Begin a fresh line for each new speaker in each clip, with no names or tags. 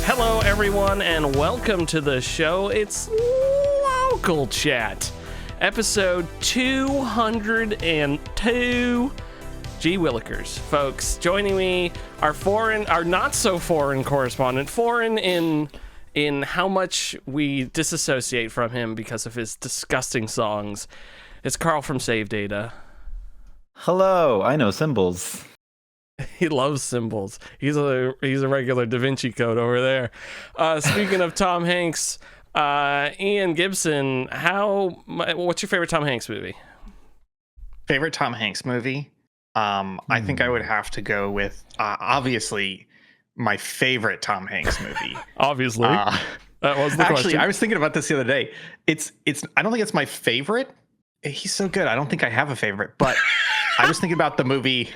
Hello, everyone, and welcome to the show. It's Local Chat, episode 202. Gee Willikers, folks. Joining me, our not so foreign correspondent, foreign in how much we disassociate from him because of his disgusting songs. It's Karl from Save Data.
Hello, I know symbols.
He loves symbols. He's a regular Da Vinci Code over there. Speaking of Tom Hanks, Ian Gibson, what's your favorite Tom Hanks movie?
Favorite Tom Hanks movie? I think I would have to go with obviously my favorite Tom Hanks movie.
Obviously, that was the question.
Actually, I was thinking about this the other day. It's. I don't think it's my favorite. He's so good. I don't think I have a favorite, but I was thinking about the movie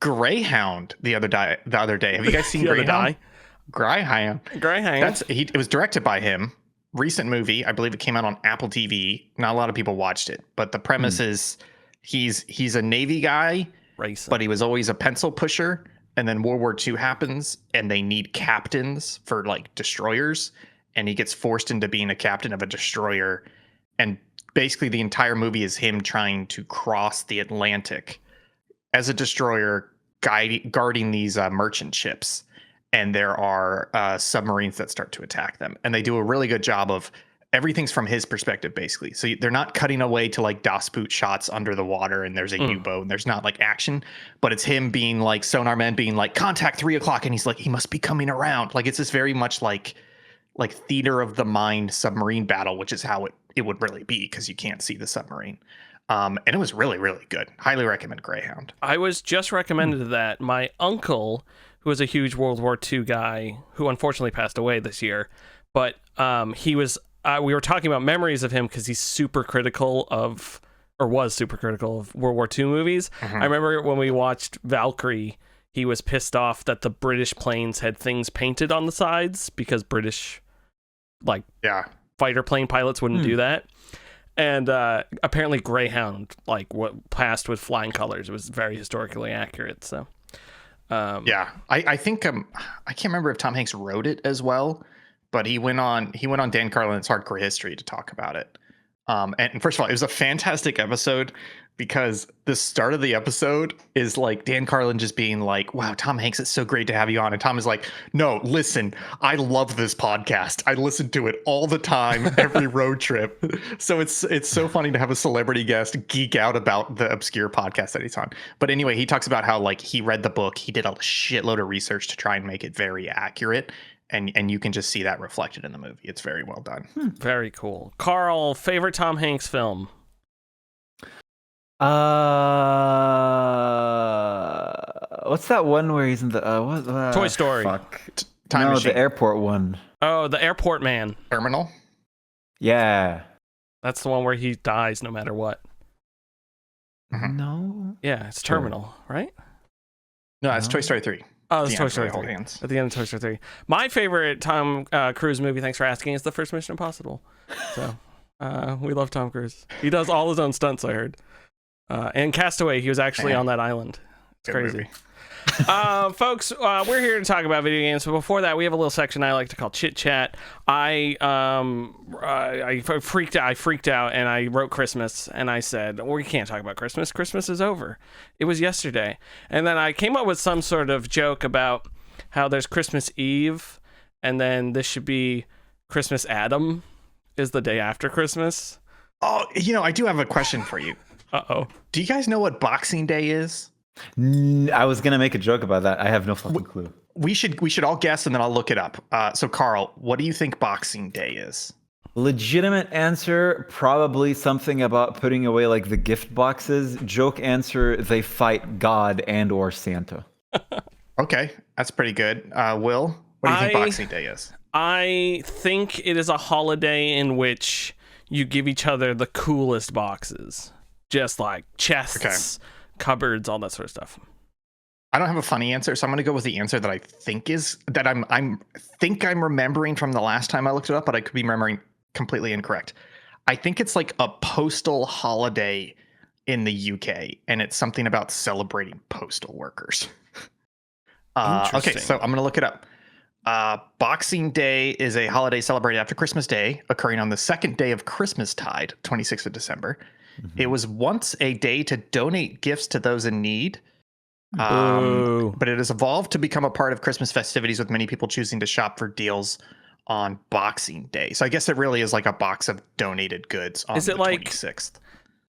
Greyhound the other day. Have you guys seen Greyhound? Greyhound. It was directed by him. Recent movie. I believe it came out on Apple TV. Not a lot of people watched it, but the premise is he's a Navy guy,
racing,
but he was always a pencil pusher. And then World War II happens, and they need captains for like destroyers, and he gets forced into being a captain of a destroyer. And basically, the entire movie is him trying to cross the Atlantic as a destroyer, guarding these merchant ships. And there are submarines that start to attack them. And they do a really good job of everything's from his perspective, basically. So they're not cutting away to like Das Boot shots under the water and there's a U-boat and there's not like action, but it's him being like sonar man being like contact 3:00. And he's like, he must be coming around. Like, it's just very much like theater of the mind submarine battle, which is how it would really be because you can't see the submarine. And it was really, really good. Highly recommend Greyhound.
I was just recommended that. My uncle, who was a huge World War II guy, who unfortunately passed away this year, but he was, we were talking about memories of him because he's super critical of, or was super critical of World War II movies. Mm-hmm. I remember when we watched Valkyrie, he was pissed off that the British planes had things painted on the sides because British, fighter plane pilots wouldn't do that. And apparently Greyhound, what passed with flying colors, was very historically accurate. So,
I think I can't remember if Tom Hanks wrote it as well, but he went on Dan Carlin's Hardcore History to talk about it. And first of all, it was a fantastic episode because the start of the episode is like Dan Carlin just being like, wow, Tom Hanks, it's so great to have you on. And Tom is like, no, listen, I love this podcast. I listen to it all the time, every road trip. So it's so funny to have a celebrity guest geek out about the obscure podcast that he's on. But anyway, he talks about how like he read the book. He did a shitload of research to try and make it very accurate. And you can just see that reflected in the movie. It's very well done.
Very cool. Karl, favorite Tom Hanks film?
What's that one where he's in the
Toy Story?
Time Machine.
The airport one.
Oh, the Airport Man.
Terminal.
Yeah,
that's the one where he dies no matter what.
Mm-hmm.
No.
Yeah, it's Terminal, right?
No, it's Toy Story 3.
Oh, it's Toy Story 3. At the end of Toy Story 3. My favorite Tom Cruise movie, thanks for asking, is the first Mission Impossible. So, we love Tom Cruise. He does all his own stunts, I heard. And Castaway, he was actually on that island. It's crazy. Folks, we're here to talk about video games, but before that, we have a little section I like to call Chit Chat. I freaked out, and I wrote Christmas, and I said, well, we can't talk about Christmas. Christmas is over. It was yesterday. And then I came up with some sort of joke about how there's Christmas Eve, and then this should be Christmas Adam is the day after Christmas.
Oh, I do have a question for you.
Uh-oh.
Do you guys know what Boxing Day is?
I was gonna make a joke about that. I have no fucking clue.
We should all guess, and then I'll look it up. So, Karl, what do you think Boxing Day is?
Legitimate answer, probably something about putting away like the gift boxes. Joke answer, they fight God and or Santa.
Okay, that's pretty good. Will, what do you think Boxing Day is?
I think it is a holiday in which you give each other the coolest boxes, just like chests, cupboards, all that sort of stuff.
I don't have a funny answer, so I'm going to go with the answer that I think is that I'm remembering from the last time I looked it up, but I could be remembering completely incorrect. I think it's like a postal holiday in the UK, and it's something about celebrating postal workers. Okay, so I'm going to look it up. Boxing Day is a holiday celebrated after Christmas Day, occurring on the second day of Christmastide, 26th of December. It was once a day to donate gifts to those in need. But it has evolved to become a part of Christmas festivities, with many people choosing to shop for deals on Boxing Day. So I guess it really is like a box of donated goods on the 26th.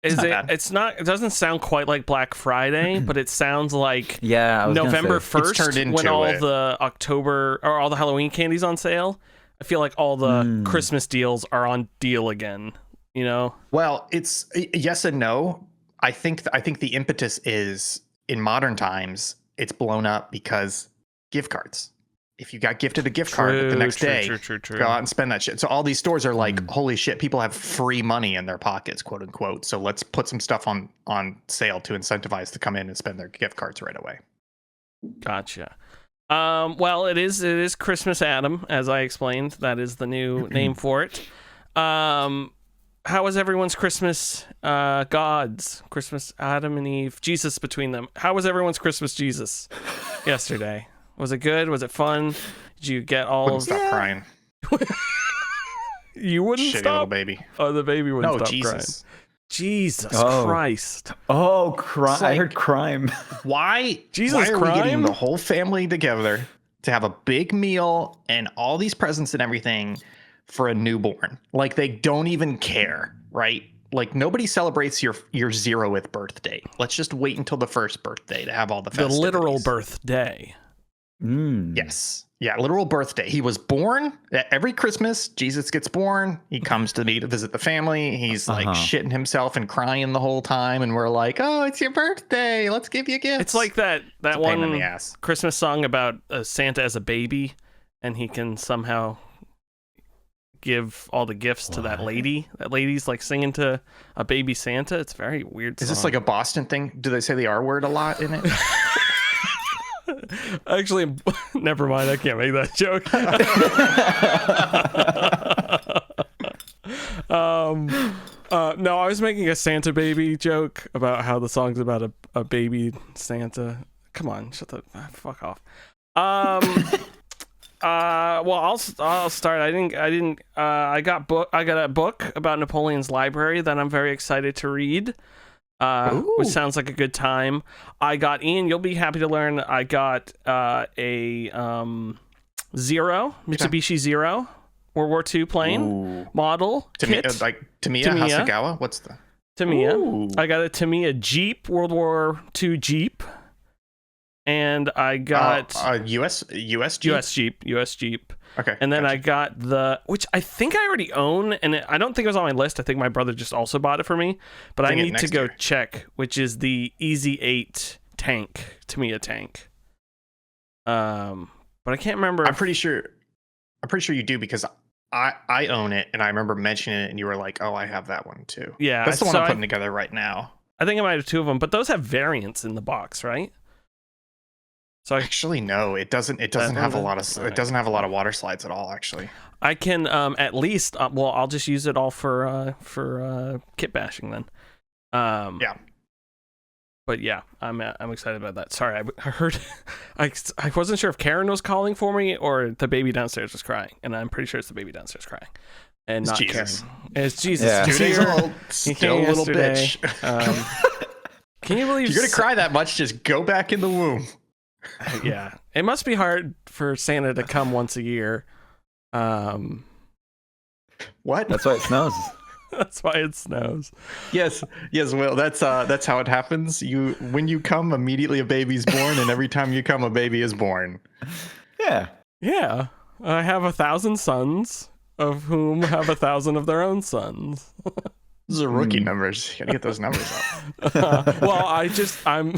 It doesn't sound quite like Black Friday, but it sounds like November 1st when all the October or all the Halloween candy's on sale. I feel like all the Christmas deals are on deal again, you know?
Well, it's yes and no. I think the impetus is, in modern times, it's blown up because gift cards. If you got gifted a gift card the next day, go out and spend that shit. So all these stores are like, holy shit, people have free money in their pockets, quote unquote. So let's put some stuff on sale to incentivize to come in and spend their gift cards right away.
Gotcha. Well, it is Christmas Adam, as I explained. That is the new name for it. How was everyone's Christmas gods? Christmas Adam and Eve, Jesus between them. How was everyone's Christmas Jesus yesterday? Was it good? Was it fun? Did you get all
Wouldn't stop crying.
You wouldn't
Shitty
stop?
Little baby.
Oh, the baby wouldn't stop
Jesus.
crying. Jesus Christ.
Oh,
Like,
I heard crime.
Why
Jesus
are we getting
crime?
the whole family together to have a big meal and all these presents and everything for a newborn? Like, they don't even care, right? Like, nobody celebrates your 0th birthday. Let's just wait until the first birthday to have all the festivities.
The literal birthday.
Yes. Yeah, literal birthday. He was born every Christmas. Jesus gets born. He comes to visit the family. He's like shitting himself and crying the whole time. And we're like, oh, it's your birthday. Let's give you gifts.
It's like that
pain in the
one
ass.
Christmas song about Santa as a baby, and he can somehow give all the gifts to that lady. That lady's like singing to a baby Santa. It's a very weird song.
Is this like a Boston thing? Do they say the R word a lot in it?
Actually, never mind. I can't make that joke. No, I was making a Santa baby joke about how the song's about a baby Santa. Come on, shut the fuck off. Well, I'll start. I got a book about Napoleon's library that I'm very excited to read. Which sounds like a good time. I got Ian. You'll be happy to learn. I got a Mitsubishi Zero, World War II plane model kit.
Like Tamiya Hasegawa. What's the
Tamiya?
Ooh.
I got a Tamiya Jeep, World War II Jeep, and I got
US Jeep?
US Jeep.
Okay.
And then I got which I think I already own, and I don't think it was on my list. I think my brother just also bought it for me, but I need to go check, which is the Easy 8 tank, Tamiya tank. But I can't remember.
I'm pretty sure you do, because I own it, and I remember mentioning it, and you were like, "Oh, I have that one too."
Yeah,
that's the one I'm putting together right now.
I think I might have 2 of them, but those have variants in the box, right? So
Actually, no, it doesn't. It doesn't have a lot of. It doesn't have a lot of water slides at all. Actually,
I can at least. Well, I'll just use it all for kit bashing then.
Yeah.
But yeah, I'm excited about that. Sorry, I heard. I wasn't sure if Karen was calling for me or the baby downstairs was crying, and I'm pretty sure it's the baby downstairs crying, and not
Jesus.
Karen. It's Jesus.
Yeah.
2 days old, still a little bitch.
Can you believe
you're gonna cry that much? Just go back in the womb.
Yeah, it must be hard for Santa to come once a year.
What?
That's why it snows.
That's why it snows.
Yes, Will. That's how it happens. When you come, immediately a baby's born, and every time you come, a baby is born.
Yeah.
Yeah, I have 1,000 sons, of whom have 1,000 of their own sons.
Those are rookie numbers. You gotta get those numbers up.
Well, I'm.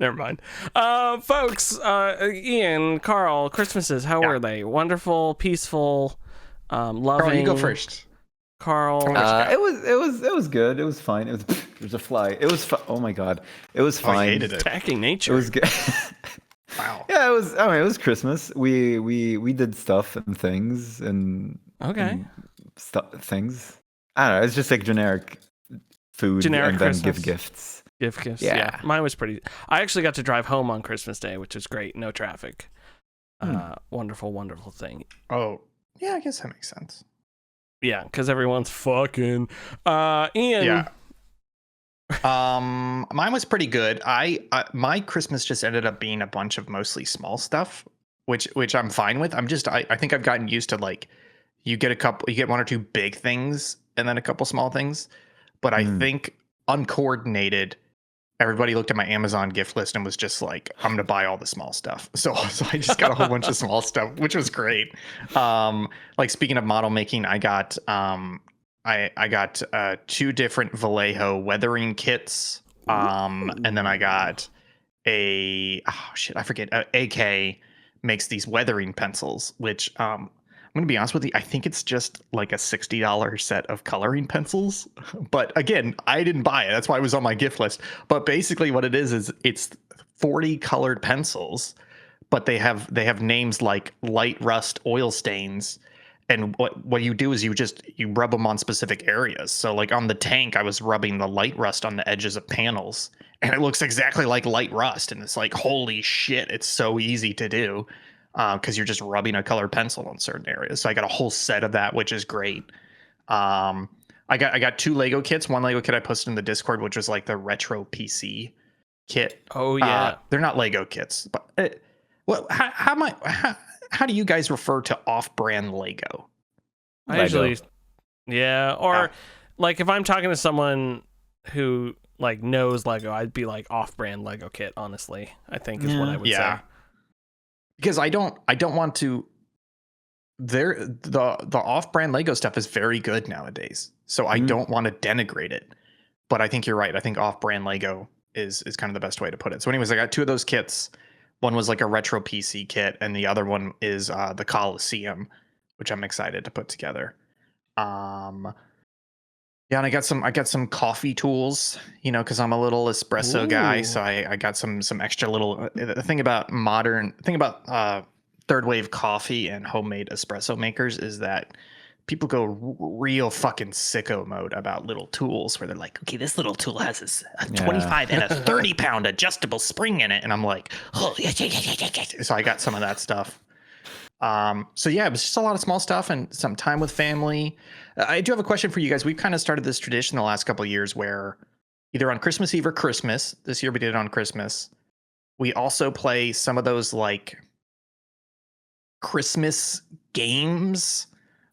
Never mind. Folks, Ian, Karl, Christmases, how were they? Wonderful, peaceful, loving.
Karl, you go first.
Karl.
It was good. It was fine. There's a fly. It was oh my god. It was fine.
I hated it.
Attacking nature.
It was good.
Wow.
Yeah, it was. I mean, it was Christmas. We did stuff and things and things. I don't know. It's just like generic food and then
Christmas.
give gifts.
Gift gifts.
Yeah.
Yeah, mine was pretty. I actually got to drive home on Christmas Day, which was great. No traffic. Wonderful, wonderful thing.
Oh, yeah, I guess that makes sense.
Yeah, because everyone's fucking. Ian.
Yeah. Mine was pretty good. My Christmas just ended up being a bunch of mostly small stuff, which I'm fine with. I think I've gotten used to, like, you get one or two big things and then a couple small things. But I think uncoordinated, everybody looked at my Amazon gift list and was just like, I'm gonna buy all the small stuff. So I just got a whole bunch of small stuff, which was great. Like, speaking of model making, I got I got 2 different Vallejo weathering kits. And then I got I forget. AK makes these weathering pencils, which I'm gonna be honest with you, I think it's just like a $60 set of coloring pencils. But again, I didn't buy it. That's why it was on my gift list. But basically what it is it's 40 colored pencils, but they have names like light rust oil stains. And what you do is you rub them on specific areas. So, like, on the tank, I was rubbing the light rust on the edges of panels, and it looks exactly like light rust. And it's like, holy shit, it's so easy to do, because you're just rubbing a colored pencil on certain areas. So I got a whole set of that, which is great. I got 2 Lego kits. One Lego kit I posted in the Discord, which was like the retro PC kit.
Oh yeah,
they're not Lego kits, but how do you guys refer to off-brand Lego?
I usually, yeah, or like if I'm talking to someone who like knows Lego, I'd be like off-brand Lego kit. Honestly, I think is what I would say.
Because I don't want to. The off-brand Lego stuff is very good nowadays, so I don't want to denigrate it. But I think you're right. I think off-brand Lego is kind of the best way to put it. So, anyways, I got 2 of those kits. One was like a retro PC kit, and the other one is the Coliseum, which I'm excited to put together. Yeah, and I got some coffee tools, because I'm a little espresso guy, so I got some extra little. The thing about third wave coffee and homemade espresso makers is that people go real fucking sicko mode about little tools, where they're like, okay, this little tool has a 25 and a 30 pound adjustable spring in it. And I'm like, oh, yeah. So I got some of that stuff. So yeah, it was just a lot of small stuff and some time with family. I do have a question for you guys. We've kind of started this tradition the last couple of years where either on Christmas Eve or Christmas, this year we did it on Christmas, we also play some of those like Christmas games,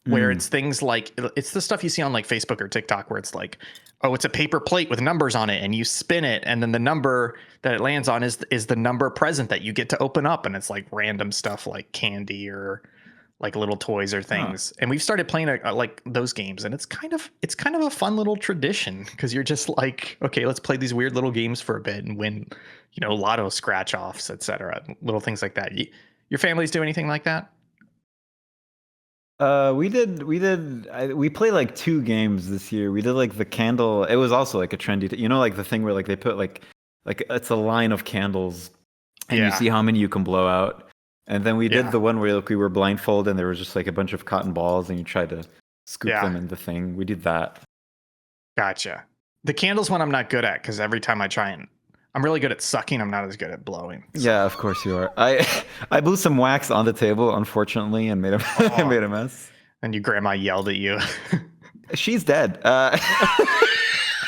where it's things like, it's the stuff you see on like Facebook or TikTok, where it's like, oh, it's a paper plate with numbers on it, and you spin it, and then the number that it lands on is the number present that you get to open up, and it's like random stuff like candy or like little toys or things. And we've started playing like those games, and it's kind of a fun little tradition, because you're just like, okay, let's play these weird little games for a bit and win, lotto scratch offs, etc. Little things like that. Your families do anything like that?
We played like 2 games this year. We did like the candle. It was also like a trendy, like the thing where like they put like it's a line of candles, and you see how many you can blow out. And then we did the one where like we were blindfolded, and there was just like a bunch of cotton balls, and you tried to scoop them in the thing. We did that.
Gotcha. The candles one I'm not good at, because every time I try and I'm really good at sucking, I'm not as good at blowing. So.
Yeah, of course you are. I blew some wax on the table, unfortunately, and made a mess.
And your grandma yelled at you.
She's dead.
How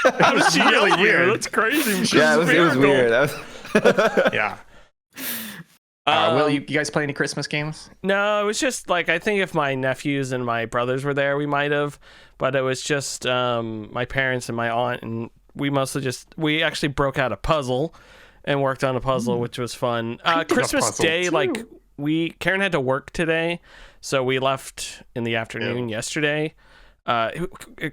did she yell at you? That's crazy.
Yeah, it was weird.
Yeah. Will, you guys play any Christmas games?
No, it was just like, I think if my nephews and my brothers were there, we might have. But it was just my parents and my aunt, and we actually broke out a puzzle and worked on a puzzle, which was fun. Christmas Day, too. Like Karen had to work today, so we left in the afternoon yesterday.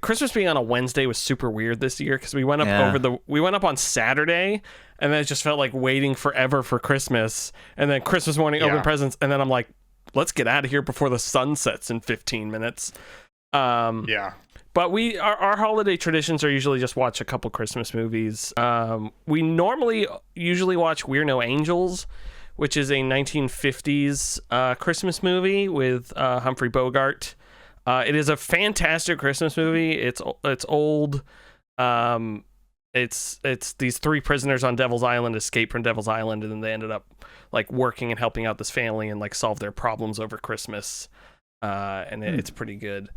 Christmas being on a Wednesday was super weird this year, because we went up on Saturday, and then it just felt like waiting forever for Christmas, and then Christmas morning open presents, and then I'm like, let's get out of here before the sun sets in 15 minutes. But our holiday traditions are usually just watch a couple Christmas movies. We usually watch We're No Angels, which is a 1950s Christmas movie with Humphrey Bogart. It is a fantastic Christmas movie. It's old. it's these 3 prisoners on Devil's Island escape from Devil's Island, and then they ended up like working and helping out this family and like solve their problems over Christmas. And it's pretty good.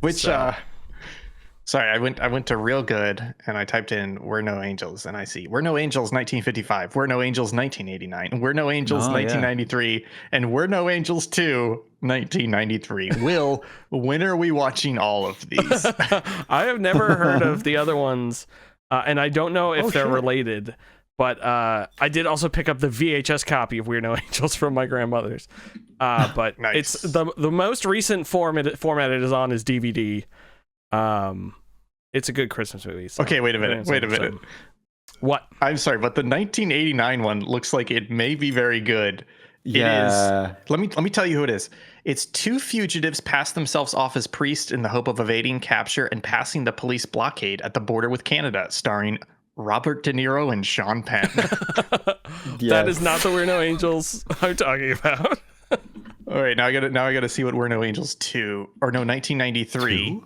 Sorry, I went to Real Good and I typed in "We're No Angels" and I see "We're No Angels" 1955, "We're No Angels" 1989, "We're No Angels" 1993, and "We're No Angels 2" 1993. Will, when are we watching all of these?
I have never heard of the other ones, and I don't know if they're related. But I did also pick up the VHS copy of We're No Angels from my grandmother's. But
nice.
It's the most recent format it is on is DVD. It's a good Christmas movie. So
okay, wait a minute.
What?
I'm sorry, but the 1989 one looks like it may be very good.
Yeah.
It is. Let me tell you who it is. It's 2 fugitives pass themselves off as priests in the hope of evading capture and passing the police blockade at the border with Canada, starring Robert De Niro and Sean Penn.
Yes.
That is not the We're No Angels I'm talking about.
All right, now I gotta see what We're No Angels 2 or no 1993.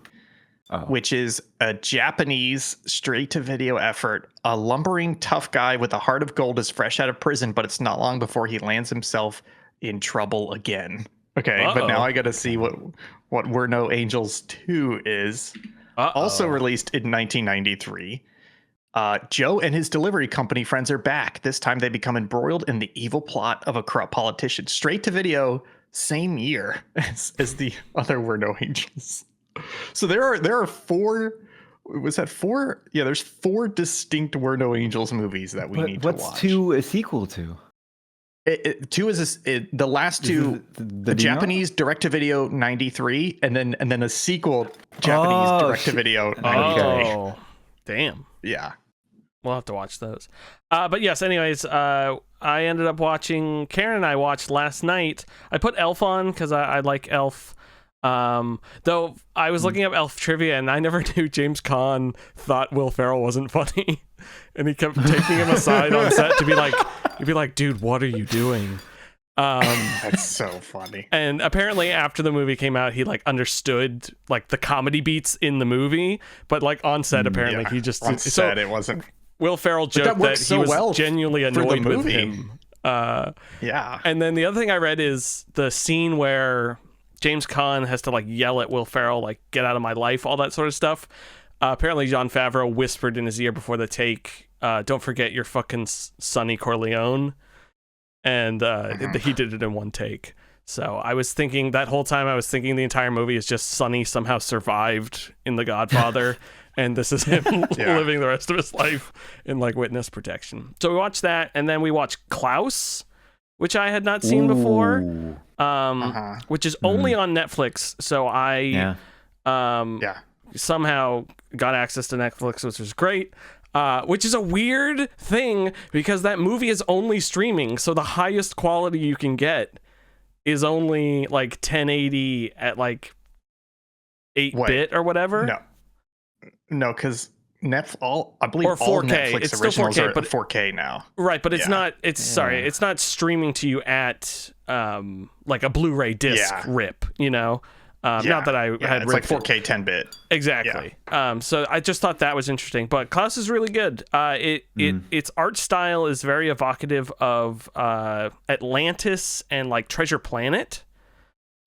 Which is a Japanese straight-to-video effort. A lumbering, tough guy with a heart of gold is fresh out of prison, but it's not long before he lands himself in trouble again. Okay, but now I got to see what We're No Angels 2 is. Also released in 1993. Joe and his delivery company friends are back. This time they become embroiled in the evil plot of a corrupt politician. Straight-to-video, same year as the other We're No Angels. So there are 4. Was that 4? Yeah, there's 4 distinct We're No Angels movies that we need to watch.
What's 2 a sequel to?
2 is the last 2, the Japanese direct-to-video 93, and then a sequel Japanese direct-to-video 93.
Oh, damn.
Yeah,
we'll have to watch those. But yes, anyways, I ended up watching. Karen and I watched last night. I put Elf on because I like Elf. Though I was looking up Elf trivia and I never knew James Caan thought Will Ferrell wasn't funny, and he kept taking him aside on set to be like, dude, what are you doing?
That's so funny.
And apparently after the movie came out, he like understood like the comedy beats in the movie, but like on set apparently he just
on set it wasn't.
Will Ferrell joked that he was genuinely annoyed with him.
Yeah.
And then the other thing I read is the scene where James Caan has to like yell at Will Ferrell, like, get out of my life, all that sort of stuff. Apparently Jon Favreau whispered in his ear before the take, don't forget you're fucking Sonny Corleone. And he did it in one take. So I was thinking that whole time, the entire movie is just Sonny somehow survived in The Godfather. And this is him living the rest of his life in like witness protection. So we watched that. And then we watched Klaus, which I had not seen before, which is only on Netflix. So I somehow got access to Netflix, which was great, which is a weird thing because that movie is only streaming. So the highest quality you can get is only like 1080 at like 8-bit or whatever.
No, because I believe
or 4K.
All Netflix
it's
originals
still 4K,
are
but
4K now.
Right, but it's not. Sorry, it's not streaming to you at like a Blu-ray disc rip. You know, not that I had.
It's like 4K 10-bit.
Exactly. Yeah. So I just thought that was interesting. But Klaus is really good. Its art style is very evocative of Atlantis and like Treasure Planet,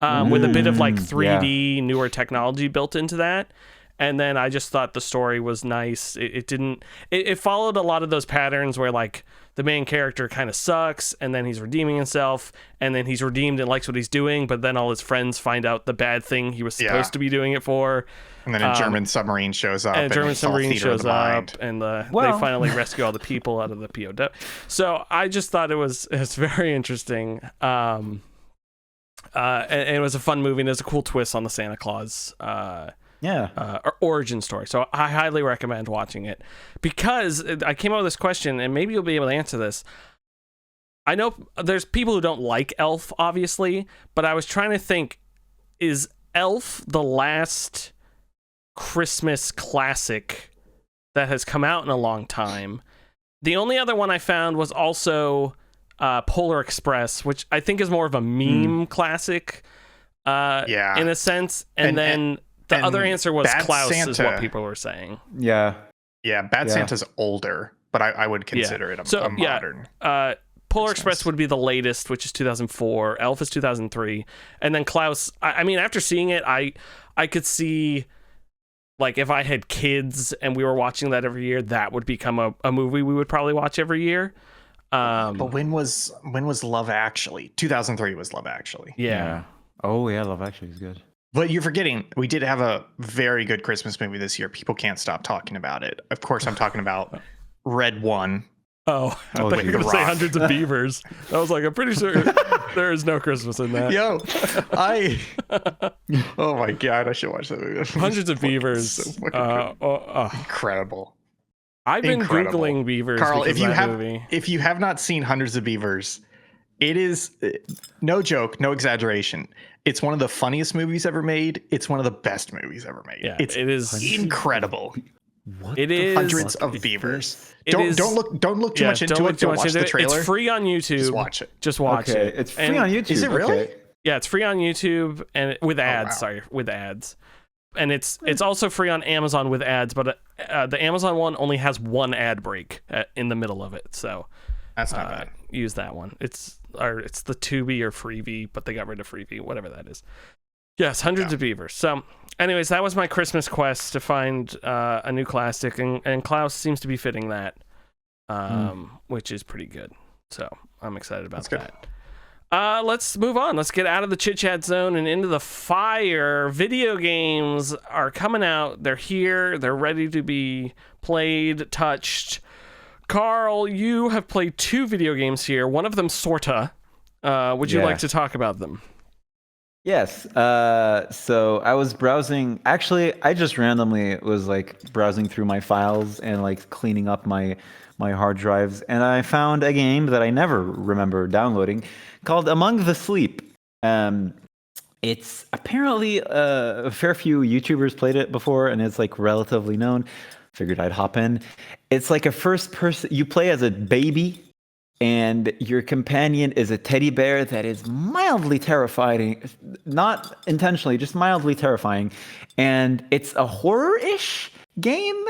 with a bit of like 3D newer technology built into that. And then I just thought the story was nice. It followed a lot of those patterns where like the main character kind of sucks and then he's redeeming himself and then he's redeemed and likes what he's doing, but then all his friends find out the bad thing he was supposed to be doing it for.
And then a German submarine shows up.
And a German submarine shows up and they finally rescue all the people out of the POW. So I just thought it's very interesting. And it was a fun movie and there's a cool twist on the Santa Claus origin story. So I highly recommend watching it because I came up with this question and maybe you'll be able to answer this. I know there's people who don't like Elf, obviously, but I was trying to think, is Elf the last Christmas classic that has come out in a long time? The only other one I found was also Polar Express, which I think is more of a meme classic in a sense. And then the other answer was
Bad
Klaus
Santa
is what people were saying.
Yeah.
Yeah, Bad Santa's older. but I would consider it a modern.
Polar Express would be the latest, which is 2004. Elf is 2003, and then Klaus. I mean, after seeing it, I could see, like, if I had kids and we were watching that every year, that would become a movie we would probably watch every year.
But when was Love Actually? 2003 was Love Actually.
Yeah.
Oh yeah, Love Actually is good.
But you're forgetting, we did have a very good Christmas movie this year. People can't stop talking about it. Of course, I'm talking about Red One.
Oh, I thought you were going to say Hundreds of Beavers. I was like, I'm pretty sure there is no Christmas in that.
Yo, oh my God, I should watch that movie.
Hundreds of Beavers.
So incredible.
I've been Googling Beavers.
Carl, if you have not seen Hundreds of Beavers, it is no joke, no exaggeration. It's one of the funniest movies ever made. It's one of the best movies ever made.
Yeah,
it is incredible.
What
it is
Hundreds of Beavers. Don't look too much into it. Don't watch the trailer.
It's free on YouTube.
Just watch it.
Just watch it.
It's free on YouTube.
Is it really?
Okay.
Yeah, it's free on YouTube and with ads.
Wow.
Sorry, with ads. And it's also free on Amazon with ads, but the Amazon one only has one ad break in the middle of it. So
that's not bad.
Use that one. It's the Tubi or Freevee, but they got rid of Freevee, whatever that is. Yes, Hundreds of Beavers. So, anyways, that was my Christmas quest to find a new classic, and Klaus seems to be fitting that, which is pretty good. So, I'm excited about that. Let's move on. Let's get out of the chit-chat zone and into the fire. Video games are coming out. They're here. They're ready to be played, touched. Karl, you have played 2 video games here. One of them, sorta. Would you like to talk about them?
Yes. So I was browsing. Actually, I just randomly was like browsing through my files and like cleaning up my hard drives, and I found a game that I never remember downloading called Among the Sleep. It's apparently a fair few YouTubers played it before, and it's like relatively known. Figured I'd hop in. It's like a first person. You play as a baby, and your companion is a teddy bear that is mildly terrifying, not intentionally, just mildly terrifying. And it's a horror-ish game,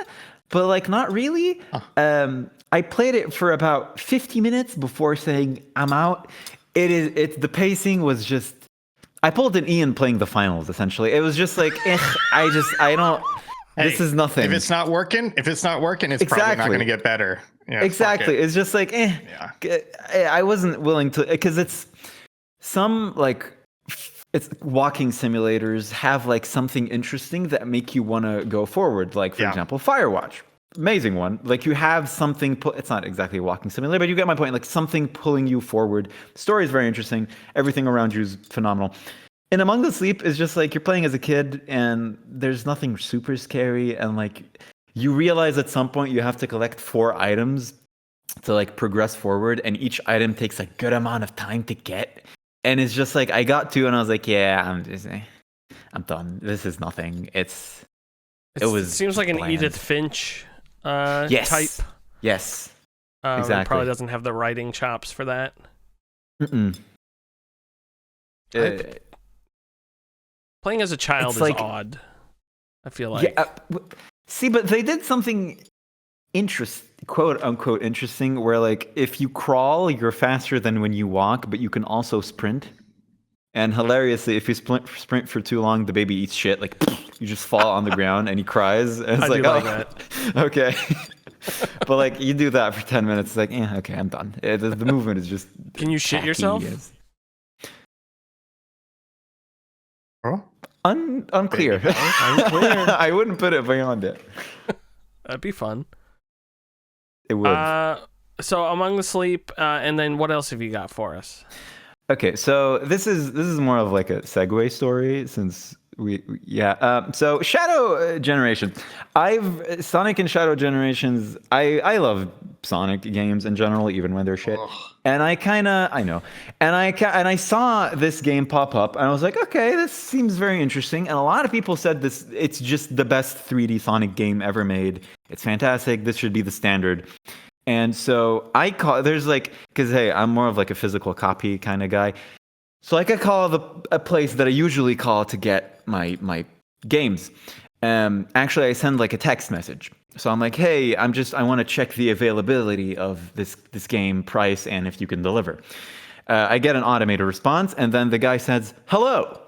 but like not really. I played it for about 50 minutes before saying I'm out. The pacing was just, I pulled an Ian playing the finals, essentially. It was just like, I don't, this is nothing.
If it's not working, it's probably not going to get better. Yeah,
exactly. It's just like, I wasn't willing to, because it's walking simulators have like something interesting that make you want to go forward. Like, for example, Firewatch. Amazing one. Like, you have something, it's not exactly a walking simulator, but you get my point. Like, something pulling you forward. The story is very interesting. Everything around you is phenomenal. And Among the Sleep is just like, you're playing as a kid and there's nothing super scary. And like, you realize at some point you have to collect 4 items to like progress forward. And each item takes a good amount of time to get. And it's just like, I got 2 and I was like, I'm done. This is nothing. It
seems like an
bland.
Edith Finch type.
Yes. Exactly.
Probably doesn't have the writing chops for that. Playing as a child is like, odd, I feel like.
Yeah, see, but they did something quote unquote interesting, where like if you crawl, you're faster than when you walk, but you can also sprint. And hilariously, if you sprint for too long, the baby eats shit. Like, you just fall on the ground and he cries. And it's that. Okay. But like, you do that for 10 minutes, it's like, okay, I'm done. The movement is just.
Can you shit yourself?
Oh? Unclear. I wouldn't put it beyond it.
That'd be fun.
It would.
So Among the Sleep, and then what else have you got for us?
Okay, so this is more of like a segue story, since so Shadow Generation. Sonic and Shadow Generations. I love Sonic games in general, even when they're shit. And I saw this game pop up, and I was like, okay, this seems very interesting. And a lot of people said it's just the best 3D Sonic game ever made. It's fantastic. This should be the standard. And so because hey, I'm more of like a physical copy kind of guy. So like, I call a place that I usually call to get my games. Actually, I send like a text message. So I'm like, hey, I want to check the availability of this game, price, and if you can deliver. I get an automated response, and then the guy says, hello.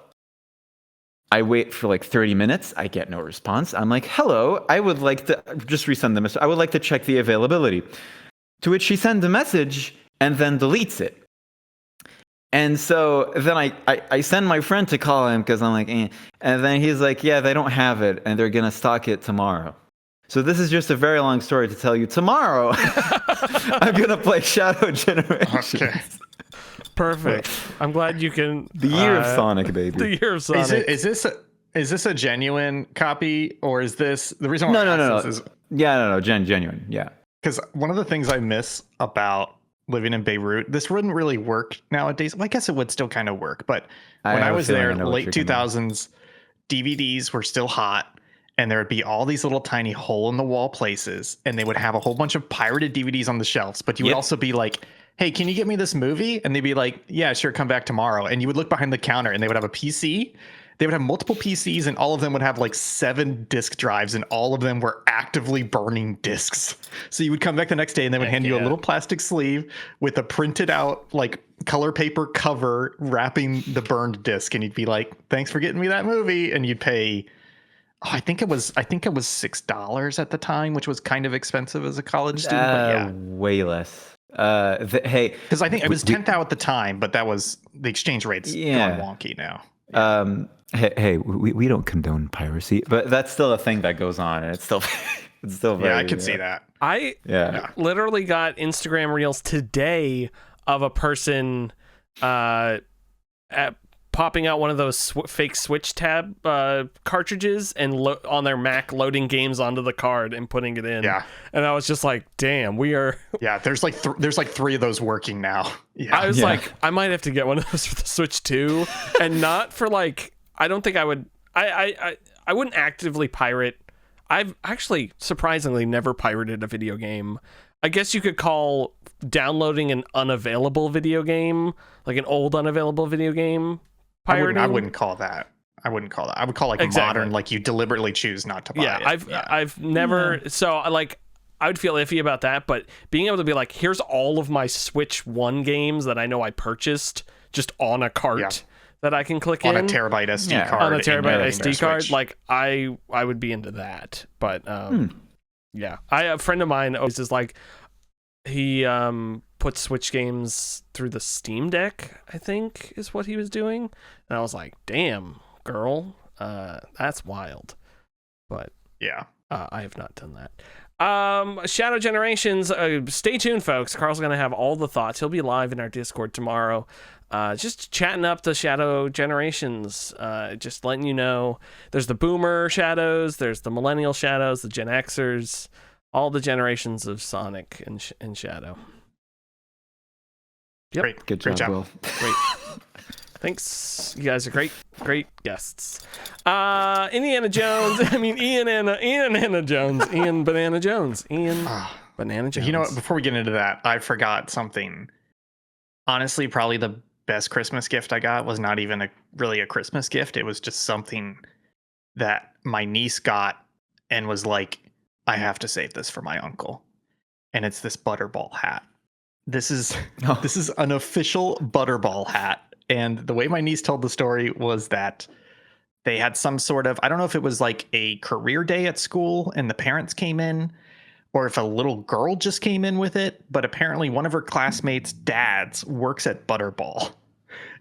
I wait for like 30 minutes. I get no response. I'm like, hello, I would like to just resend the message. I would like to check the availability. To which he sends a message and then deletes it. And so then I send my friend to call him because I'm like, eh. And then he's like, yeah, they don't have it and they're going to stock it tomorrow. So this is just a very long story to tell you. Tomorrow, I'm going to play Shadow Generations. Okay.
Perfect. I'm glad you can.
The year of Sonic, baby.
The year of Sonic.
Is this a genuine copy, or is this the reason why?
No. No, genuine. Yeah.
Because one of the things I miss about living in Beirut, this wouldn't really work nowadays. Well, I guess it would still kind of work, but when I was there, late 2000s, DVDs were still hot, and there would be all these little tiny hole in the wall places, and they would have a whole bunch of pirated DVDs on the shelves. But you would also be like, hey, can you get me this movie? And they'd be like, yeah, sure, come back tomorrow. And you would look behind the counter and they would have a PC. They would have multiple PCs and all of them would have like 7 disk drives and all of them were actively burning disks. So you would come back the next day and they would hand you a little plastic sleeve with a printed out like color paper cover wrapping the burned disc. And you'd be like, thanks for getting me that movie. And you'd pay, I think it was $6 at the time, which was kind of expensive as a college student. But yeah,
way less. Hey,
because I think it was 10th out at the time, but that was the exchange rate's gone wonky now.
Hey, we don't condone piracy, but that's still a thing that goes on, and it's still very,
I could see that.
I literally got Instagram reels today of a person popping out one of those fake Switch tab cartridges and on their Mac loading games onto the card and putting it in.
Yeah.
And I was just like, damn, we are.
Yeah, there's like 3 of those working now. Yeah.
I was like, I might have to get one of those for the Switch too. And not for like, I don't think I would, I wouldn't actively pirate. I've actually surprisingly never pirated a video game. I guess you could call downloading an unavailable video game, like an old unavailable video game, pirating.
I wouldn't call that. I would call like modern, like you deliberately choose not to buy it.
I've never, so like I would feel iffy about that, but being able to be like, here's all of my Switch 1 games that I know I purchased just on a cart that I can click
on
in.
A terabyte SD card.
On a terabyte SD card. Switch. Like I would be into that, but yeah. A friend of mine always is like, he put Switch games through the Steam Deck, I think is what he was doing. And I was like, damn, girl, that's wild. But
yeah,
I have not done that. Shadow Generations, stay tuned, folks. Karl's going to have all the thoughts. He'll be live in our Discord tomorrow. Just chatting up the Shadow Generations, just letting you know there's the Boomer Shadows, there's the Millennial Shadows, the Gen Xers, all the generations of Sonic and Shadow. Yep.
Great.
Good job, Will.
Great. Thanks. You guys are great guests. Indiana Jones. I mean, Ian Banana Jones. Ian Banana Jones.
You know what? Before we get into that, I forgot something. Honestly, probably the best Christmas gift I got was not even really a Christmas gift. It was just something that my niece got and was like, I have to save this for my uncle. And it's this Butterball hat. This is an official Butterball hat. And the way my niece told the story was that they had some sort of, I don't know if it was like a career day at school and the parents came in, or if a little girl just came in with it, but apparently one of her classmates' dads works at Butterball.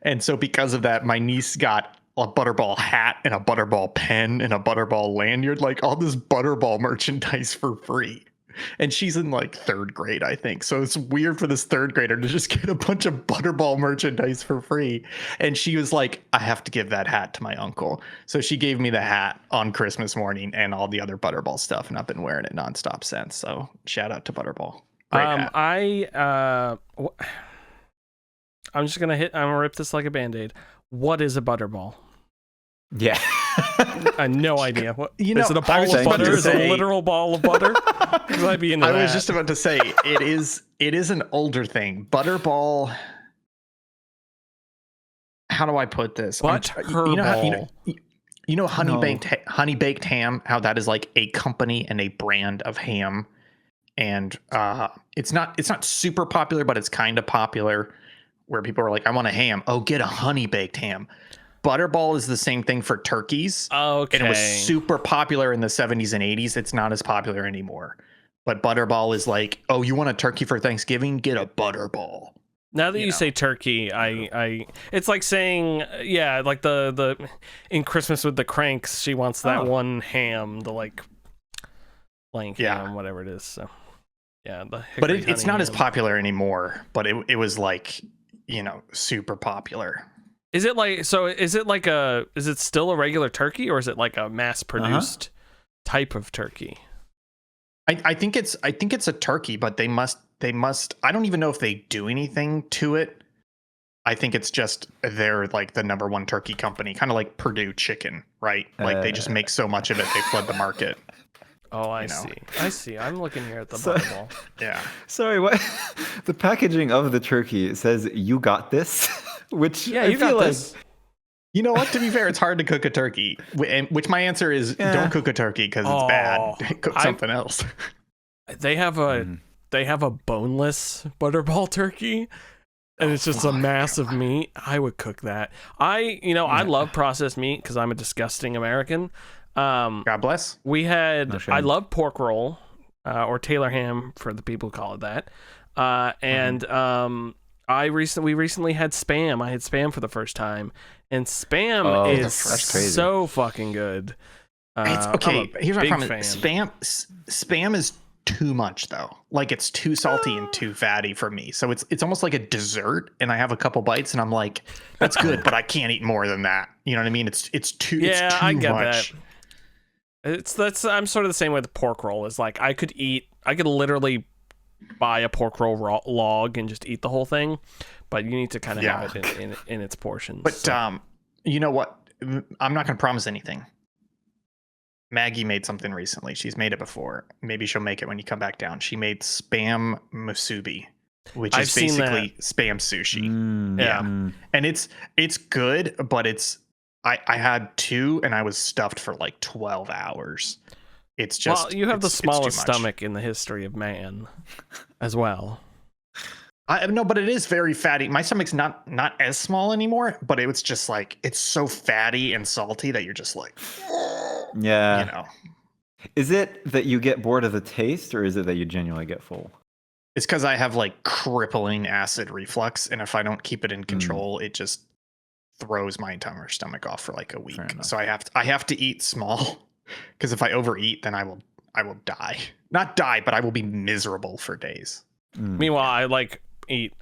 And so because of that, my niece got a Butterball hat and a Butterball pen and a Butterball lanyard, like all this Butterball merchandise for free. And she's in like 3rd grade, I think. So it's weird for this 3rd grader to just get a bunch of Butterball merchandise for free. And she was like, I have to give that hat to my uncle. So she gave me the hat on Christmas morning and all the other Butterball stuff. And I've been wearing it nonstop since. So shout out to Butterball. Great hat.
I'm just going to rip this like a Band-Aid. What is a Butterball?
Yeah.
I have no idea. What, is it a ball of butter? Is it a literal ball of butter? I'd be into that.
I was just about to say, it is an older thing. Butterball. How do I put this?
Butterball.
honey baked ham, how that is like a company and a brand of ham, and it's not super popular, but it's kind of popular, where people are like, I want a ham. Oh, get a honey baked ham. Butterball is the same thing for turkeys.
Okay.
And it was super popular in the 70s and 80s. It's not as popular anymore. But Butterball is like, oh, you want a turkey for Thanksgiving? Get a Butterball.
Now that you say turkey, I it's like saying, yeah, like the in Christmas with the Cranks, she wants that one ham, the like blank ham, whatever it is. So yeah,
but it's not as popular anymore. But it was like, super popular.
Is it like, so is it still a regular turkey, or is it like a mass produced type of turkey?
I think it's a turkey, but they must, I don't even know if they do anything to it. I think it's just, they're like the number one turkey company, kind of like Purdue chicken, right? Like they just make so much of it, they flood the market.
Oh, I see. I'm looking here at the Butterball.
Yeah.
Sorry, what? The packaging of the turkey says, "You got this," which
I feel like this.
You know what? To be fair, it's hard to cook a turkey. Which my answer is, don't cook a turkey because it's bad. Cook something else.
They have a boneless Butterball turkey, and it's just a mass of meat. I would cook that. I love processed meat because I'm a disgusting American.
God bless.
I love pork roll, or Taylor ham for the people who call it that. We recently had Spam. I had Spam for the first time, and Spam is so fucking good.
It's okay. Here's my problem. Spam is too much though. Like it's too salty and too fatty for me. So it's almost like a dessert, and I have a couple bites and I'm like, that's good, but I can't eat more than that. You know what I mean? It's too
I get
much.
That. I'm sort of the same way with pork roll. Is like I could literally buy a pork roll log and just eat the whole thing, but you need to kind of have it in its portions.
But you know what? I'm not going to promise anything. Maggie made something recently. She's made it before. Maybe she'll make it when you come back down. She made Spam musubi, which is basically Spam sushi. And it's good, but I had 2 and I was stuffed for like 12 hours. It's just,
you have the smallest stomach in the history of man as well.
No, but it is very fatty. My stomach's not as small anymore, but it was just like, it's so fatty and salty that you're just like,
yeah. Is it that you get bored of the taste, or is it that you genuinely get full?
It's because I have like crippling acid reflux, and if I don't keep it in control, it just throws my entire stomach off for like a week. So I have to eat small, because if I overeat, then I will die. Not die, but I will be miserable for days.
Meanwhile, I eat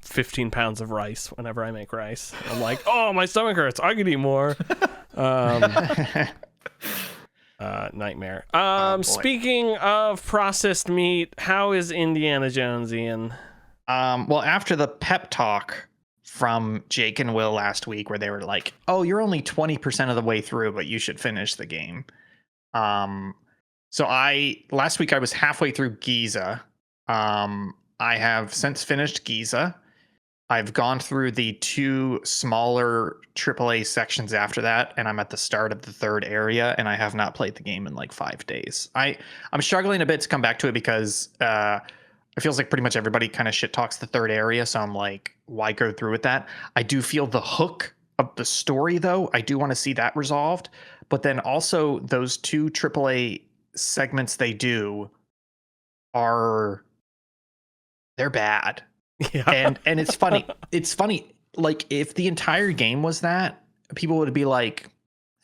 15 pounds of rice whenever I make rice. I'm like, oh, my stomach hurts. I could eat more. Nightmare. Speaking of processed meat, how is Indiana Jones, Ian?
Well, after the pep talk from Jake and Will last week, where they were like, oh, you're only 20% of the way through, but you should finish the game. So last week I was halfway through Giza. I have since finished Giza. I've gone through the 2 smaller AAA sections after that, and I'm at the start of the 3rd area, and I have not played the game in like 5 days. I'm struggling a bit to come back to it because it feels like pretty much everybody kind of shit talks the 3rd area, so I'm like, why go through with that? I do feel the hook of the story, though. I do want to see that resolved, but then also those 2 AAA segments they do they're bad. Yeah. And it's funny. It's funny. Like if the entire game was that, people would be like,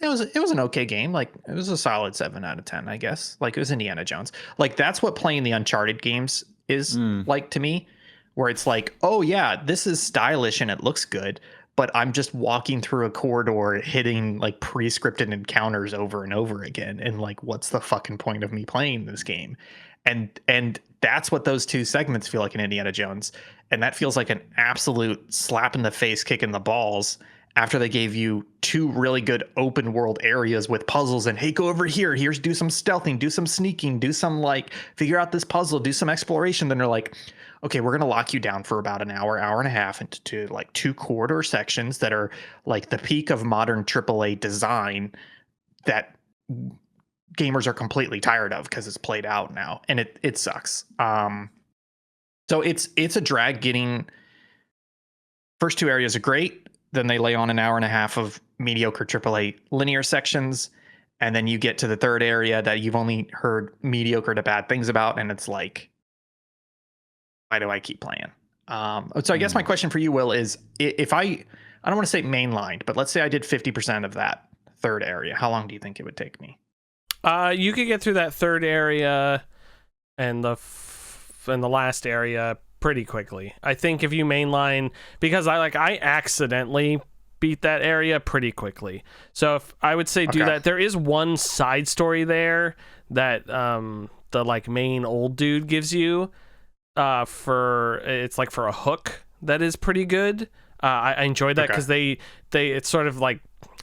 it was an okay game. Like it was a solid 7 out of 10, I guess. Like it was Indiana Jones. Like that's what playing the Uncharted games is like to me, where it's like, oh yeah, this is stylish and it looks good, but I'm just walking through a corridor hitting like pre-scripted encounters over and over again. And like, what's the fucking point of me playing this game? And that's what those 2 segments feel like in Indiana Jones. And that feels like an absolute slap in the face, kick in the balls, after they gave you 2 really good open world areas with puzzles and, hey, go over here. Here's do some stealthing, do some sneaking, do some like figure out this puzzle, do some exploration. Then they're like, okay, we're going to lock you down for about an hour and a half into like 2 corridor sections that are like the peak of modern AAA design, that gamers are completely tired of because it's played out now, and it sucks. So it's a drag getting. First two areas are great. Then they lay on an hour and a half of mediocre AAA linear sections. And then you get to the third area that you've only heard mediocre to bad things about. And it's like, why do I keep playing? So I guess my question for you, Will, is if I don't want to say mainlined, but let's say I did 50% of that third area, how long do you think it would take me?
You could get through that third area and the last area pretty quickly. I think if you mainline, because I accidentally beat that area pretty quickly. So if I would say do that. There is one side story there that the like main old dude gives you for a hook that is pretty good. I enjoyed that because they it's sort of like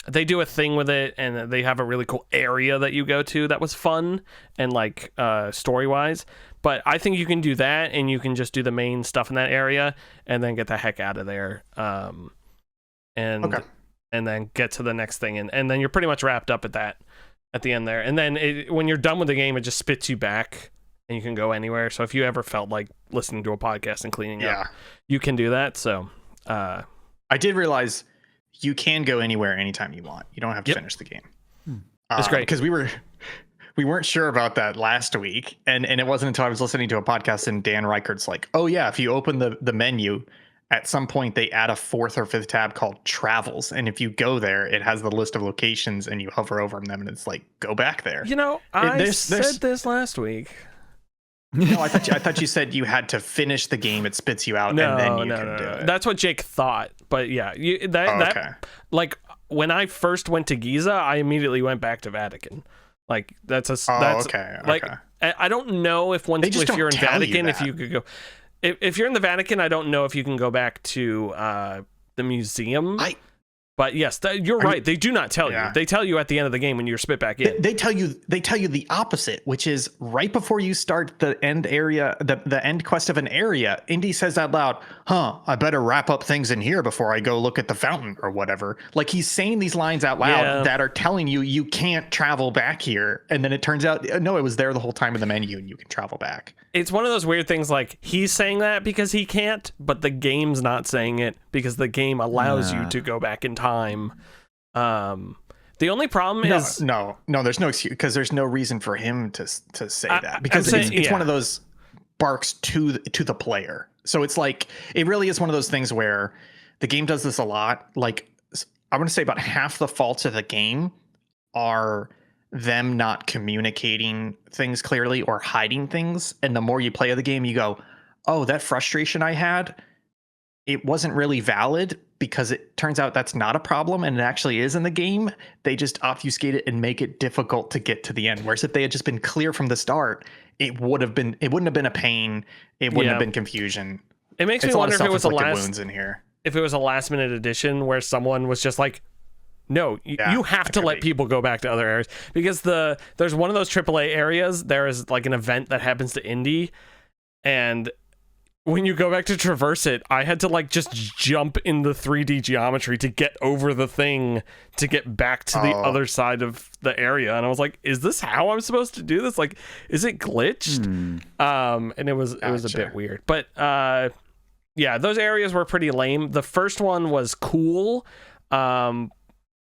they do a thing with it, and they have a really cool area that you go to that was fun and like story wise. But I think you can do that, and you can just do the main stuff in that area, and then get the heck out of there, and then get to the next thing, and then you're pretty much wrapped up at the end there. And then when you're done with the game, it just spits you back, and you can go anywhere. So if you ever felt like listening to a podcast and cleaning up, you can do that. So
I did realize you can go anywhere anytime you want. You don't have to finish the game.
That's great,
because we weren't sure about that last week, and it wasn't until I was listening to a podcast and Dan Reichert's like, oh yeah, if you open the menu, at some point they add a fourth or fifth tab called travels, and if you go there, it has the list of locations, and you hover over them, and it's like, go back there.
I said this last week.
No, I thought you said you had to finish the game. It spits you out, and then you can do it.
That's what Jake thought, but yeah, like when I first went to Giza, I immediately went back to Vatican. Like like I don't know if if you're in Vatican, if you could go. If you're in the Vatican, I don't know if you can go back to the museum. But yes, you're right. They do not tell you. They tell you at the end of the game when you're spit back in.
They tell you the opposite, which is right before you start the end area, the end quest of an area. Indy says out loud, I better wrap up things in here before I go look at the fountain or whatever. Like he's saying these lines out loud that are telling you can't travel back here. And then it turns out, no, it was there the whole time in the menu and you can travel back.
It's one of those weird things, like he's saying that because he can't, but the game's not saying it because the game allows you to go back in time. The only problem is
no, there's no excuse, because there's no reason for him to say that, because it's one of those barks to the player. So it's like, it really is one of those things where the game does this a lot. Like I want to say about half the faults of the game are them not communicating things clearly or hiding things. And the more you play of the game, you go, oh, that frustration I had, it wasn't really valid, because it turns out that's not a problem, and it actually is in the game. They just obfuscate it and make it difficult to get to the end. Whereas if they had just been clear from the start, it wouldn't have been a pain. It wouldn't have been confusion.
It makes me wonder if it was if it was a last minute addition where someone was just like, no, you have to let people go back to other areas, because there's one of those AAA areas. There is like an event that happens to Indy, and when you go back to traverse it, I had to like just jump in the 3D geometry to get over the thing to get back to the other side of the area. And I was like, is this how I'm supposed to do this? Like, is it glitched? And it was a bit weird. But yeah, those areas were pretty lame. The first one was cool and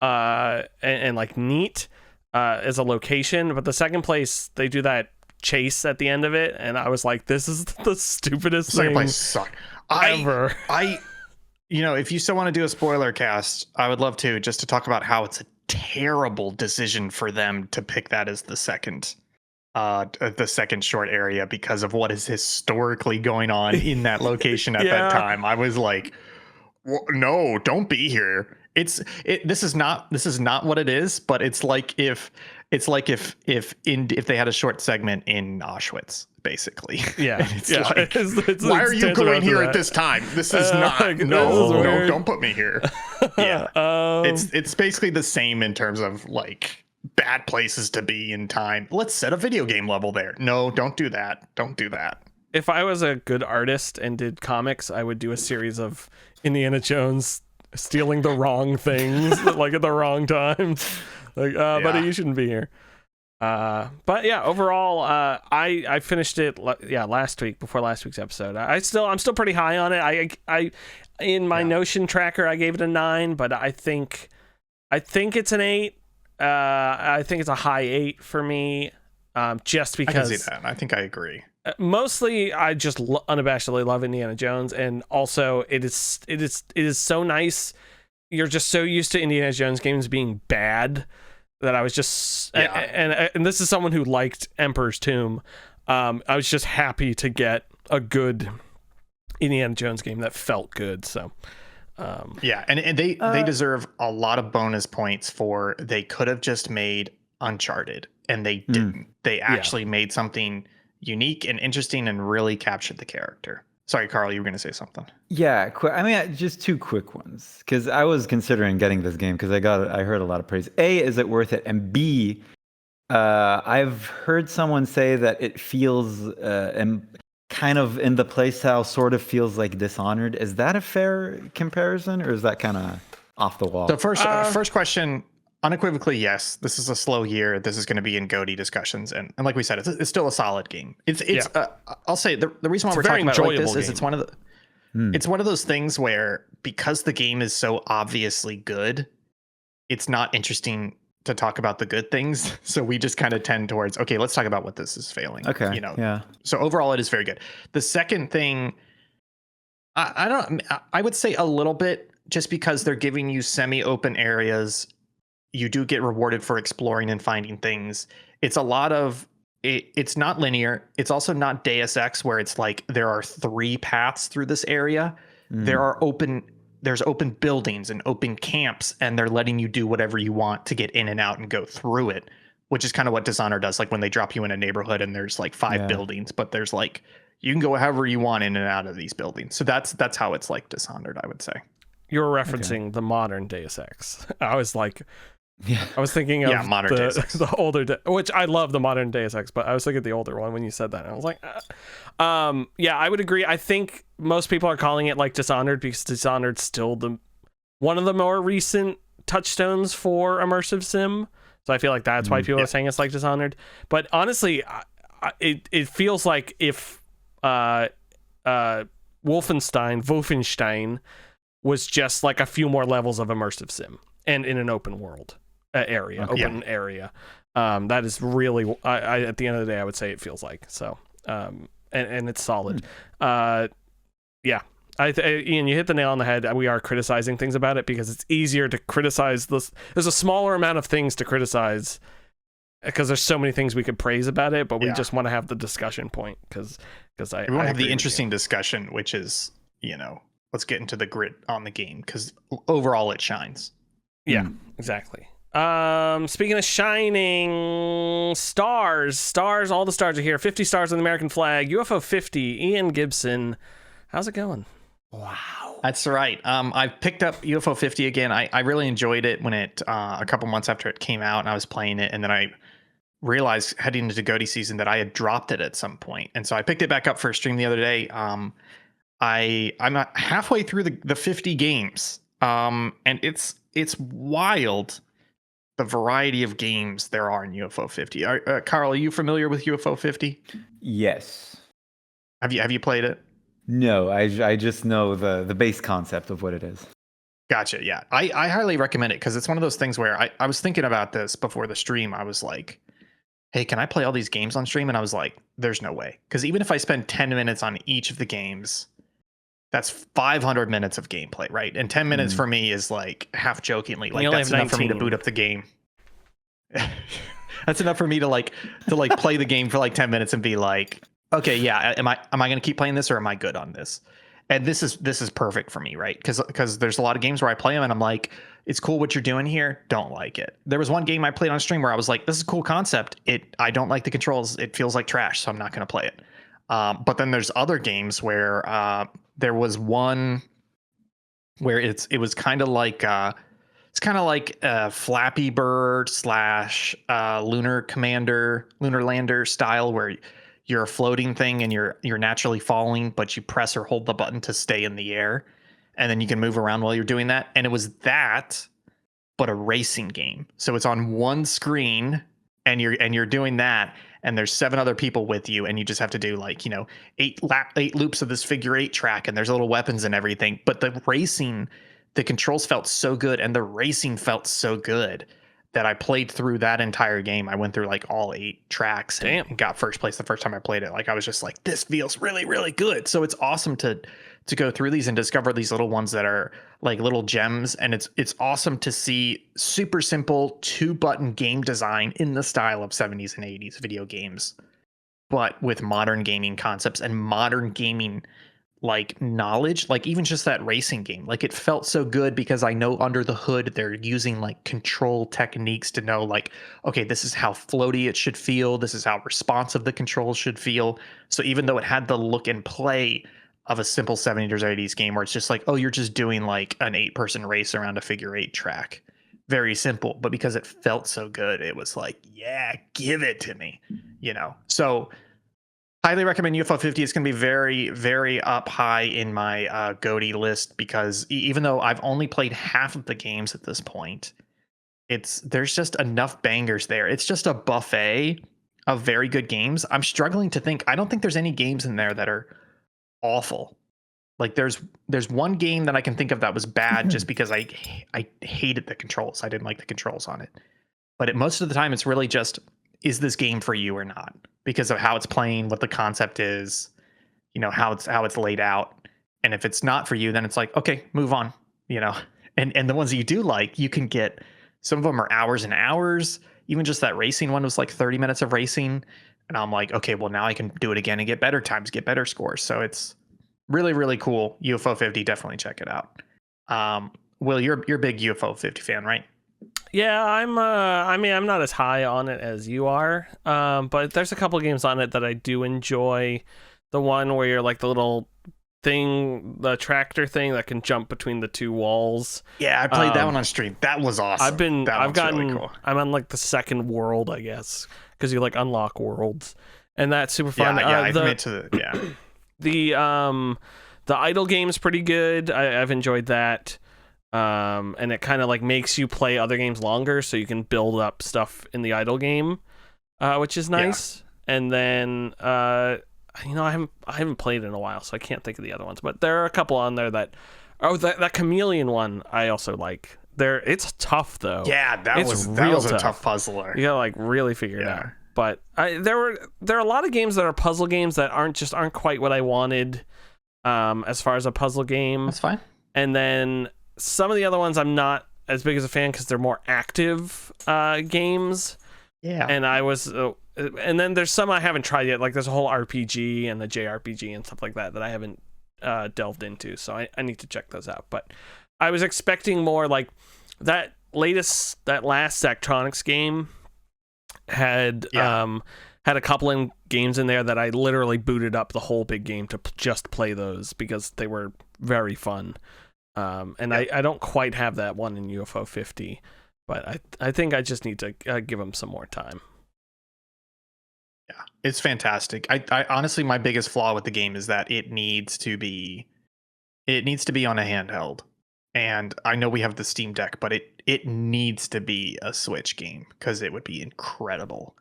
like neat as a location. But the second place, they do that chase at the end of it, and I was like, this is the stupidest thing ever. If you still want to do a spoiler cast, I would love to, just to talk about how it's a terrible decision for them to pick that as the second short area, because of what is historically going on in that location at that time. I was like, no, don't be here. This is not what it is, but it's like if they had a short segment in Auschwitz, basically. Yeah.
Like, why are you going here at this time? This is not. No, don't put me here. Yeah. It's basically the same in terms of like bad places to be in time. Let's set a video game level there. No, don't do that. Don't do that.
If I was a good artist and did comics, I would do a series of Indiana Jones stealing the wrong things like at the wrong times. Like, buddy, you shouldn't be here. But yeah, overall, I finished it. Last week before last week's episode. I'm still pretty high on it. I in my Notion tracker I gave it a 9, but I think it's an 8. I think it's a high 8 for me. Just because
I can see that. I think I agree.
Mostly, I just unabashedly love Indiana Jones, and also it is so nice. You're just so used to Indiana Jones games being bad that I was just and this is someone who liked Emperor's Tomb. I was just happy to get a good Indiana Jones game that felt good. So
and they deserve a lot of bonus points for they could have just made Uncharted, and they didn't. They actually made something unique and interesting and really captured the character. Sorry, Karl, you were going to say something.
Yeah, I mean, just 2 quick ones, because I was considering getting this game because I heard a lot of praise. A, is it worth it? And B, I've heard someone say that it feels kind of in the playstyle sort of feels like Dishonored. Is that a fair comparison, or is that kind of off the wall?
So first question, unequivocally, yes. This is a slow year. This is going to be in GOTY discussions, and like we said, it's still a solid game. I'll say the reason why we're talking about it like this is it's one of those things where because the game is so obviously good, it's not interesting to talk about the good things. So we just kind of tend towards, okay, let's talk about what this is failing.
Okay.
So overall, it is very good. The second thing, I would say a little bit, just because they're giving you semi-open areas. You do get rewarded for exploring and finding things. It's a lot of it's not linear. It's also not Deus Ex, where it's like there are 3 paths through this area. There's open buildings and open camps, and they're letting you do whatever you want to get in and out and go through it, which is kind of what Dishonored does. Like when they drop you in a neighborhood and there's like 5 buildings, but there's like you can go however you want in and out of these buildings. So that's how it's like Dishonored, I would say.
You're referencing the modern Deus Ex. I was like, I was thinking of
modern Deus Ex.
the older, which I love the modern Deus Ex, but I was thinking of the older one when you said that. And I was like, I would agree. I think most people are calling it like Dishonored because Dishonored's still one of the more recent touchstones for immersive sim. So I feel like that's why people are saying it's like Dishonored. But honestly, it feels like if Wolfenstein was just like a few more levels of immersive sim and in an open world area. That is really, at the end of the day, I would say it feels like so. And it's solid. Ian, you hit the nail on the head. We are criticizing things about it because it's easier to criticize this. There's a smaller amount of things to criticize because there's so many things we could praise about it, but we just want to have the discussion point because we
want to have the interesting discussion, which is, let's get into the grit on the game because overall it shines.
Yeah, exactly. Speaking of shining stars, all the stars are here. 50 stars on the American flag. UFO 50. Ian Gibson, how's it going?
Wow, that's right. I picked up UFO 50 again. I really enjoyed it when it a couple months after it came out, and I was playing it, and then I realized heading into GOTY season that I had dropped it at some point, and so I picked it back up for a stream the other day. I'm halfway through the 50 games, and it's wild the variety of games there are in UFO 50. Karl, are you familiar with UFO 50?
Yes.
Have you played it?
No, I just know the base concept of what it is.
Gotcha. Yeah, I highly recommend it because it's one of those things where I was thinking about this before the stream. I was like, hey, can I play all these games on stream? And I was like, there's no way. Because even if I spend 10 minutes on each of the games, that's 500 minutes of gameplay, right? And 10 minutes for me is like half jokingly, like that's enough for me to boot up the game. That's enough for me to play the game for like 10 minutes and be like, okay, yeah, am I going to keep playing this or am I good on this? And this is perfect for me, right? Because there's a lot of games where I play them and I'm like, it's cool what you're doing here. Don't like it. There was one game I played on stream where I was like, this is a cool concept. I don't like the controls. It feels like trash, so I'm not going to play it. But then there's other games where there was one where it was kind of like Flappy Bird / Lunar Lander style, where you're a floating thing and you're naturally falling, but you press or hold the button to stay in the air, and then you can move around while you're doing that. And it was that, but a racing game. So it's on one screen, and you're doing that, and there's 7 other people with you, and you just have to do like, 8 loops of this figure 8 track, and there's little weapons and everything. But the controls felt so good, and the racing felt so good that I played through that entire game. I went through like all 8 tracks and got first place the first time I played it. Like I was just like, this feels really, really good. So it's awesome to go through these and discover these little ones that are like little gems. And it's awesome to see super simple 2-button game design in the style of 70s and 80s video games, but with modern gaming concepts and modern gaming like knowledge. Like even just that racing game, like it felt so good because I know under the hood they're using like control techniques to know like, okay, this is how floaty it should feel, this is how responsive the controls should feel. So even though it had the look and play of a simple 70s or 80s game where it's just like, oh, you're just doing like an 8-person race around a figure 8 track, very simple, but because it felt so good, it was like, yeah, give it to me, so highly recommend UFO 50. It's going to be very, very up high in my GOTY list because even though I've only played half of the games at this point, there's just enough bangers there. It's just a buffet of very good games. I'm struggling to think. I don't think there's any games in there that are awful. Like there's one game that I can think of that was bad just because I hated the controls. I didn't like the controls on it. But most of the time, it's really just, is this game for you or not? Because of how it's playing, what the concept is, how it's laid out. And if it's not for you, then it's like, okay, move on, and the ones that you do like, you can get, some of them are hours and hours. Even just that racing one was like 30 minutes of racing. And I'm like, okay, well now I can do it again and get better times, get better scores. So it's really, really cool. UFO 50, definitely check it out. Will, you're a big UFO 50 fan, right?
Yeah, I'm not as high on it as you are. But there's a couple games on it that I do enjoy. The one where you're like the little thing, the tractor thing that can jump between the 2 walls.
Yeah, I played that one on stream. That was awesome.
Really cool. I'm on like the second world, I guess, because you like unlock worlds, and that's super fun.
I've made to
the idle game's pretty good. I've enjoyed that. And it kind of like makes you play other games longer so you can build up stuff in the idle game, which is nice. Yeah. And then I haven't played in a while, so I can't think of the other ones, but there are a couple on there that chameleon one I also like. It's tough though.
Yeah, that was a tough puzzler.
You gotta like really figure it out. But there are a lot of games that are puzzle games that aren't quite what I wanted as far as a puzzle game.
That's fine.
And then some of the other ones I'm not as big as a fan because they're more active games.
Yeah.
And and then there's some I haven't tried yet. Like there's a whole RPG and the JRPG and stuff like that I haven't delved into. So I need to check those out. But I was expecting more like that last Zachtronics game had a couple of games in there that I literally booted up the whole big game to just play those because they were very fun. I don't quite have that one in UFO 50, but I think I just need to give them some more time.
Yeah, it's fantastic. I honestly, my biggest flaw with the game is that it needs to be on a handheld. And I know we have the Steam Deck, but it needs to be a Switch game because it would be incredible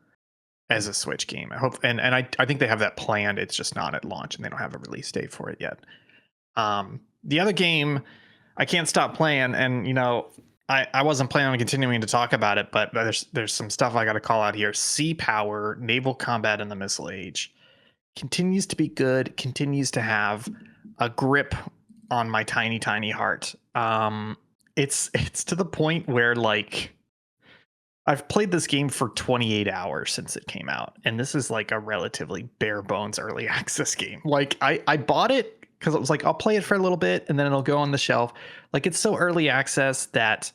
as a Switch game. I hope, and I think they have that planned. It's just not at launch, and they don't have a release date for it yet. The other game I can't stop playing, and I wasn't planning on continuing to talk about it, but there's some stuff I got to call out here. Sea Power, Naval Combat in the Missile Age, continues to be good. Continues to have a grip on my tiny heart. It's to the point where like I've played this game for 28 hours since it came out, and this is like a relatively bare bones early access game. Like I bought it because it was like, I'll play it for a little bit and then it'll go on the shelf. Like it's so early access that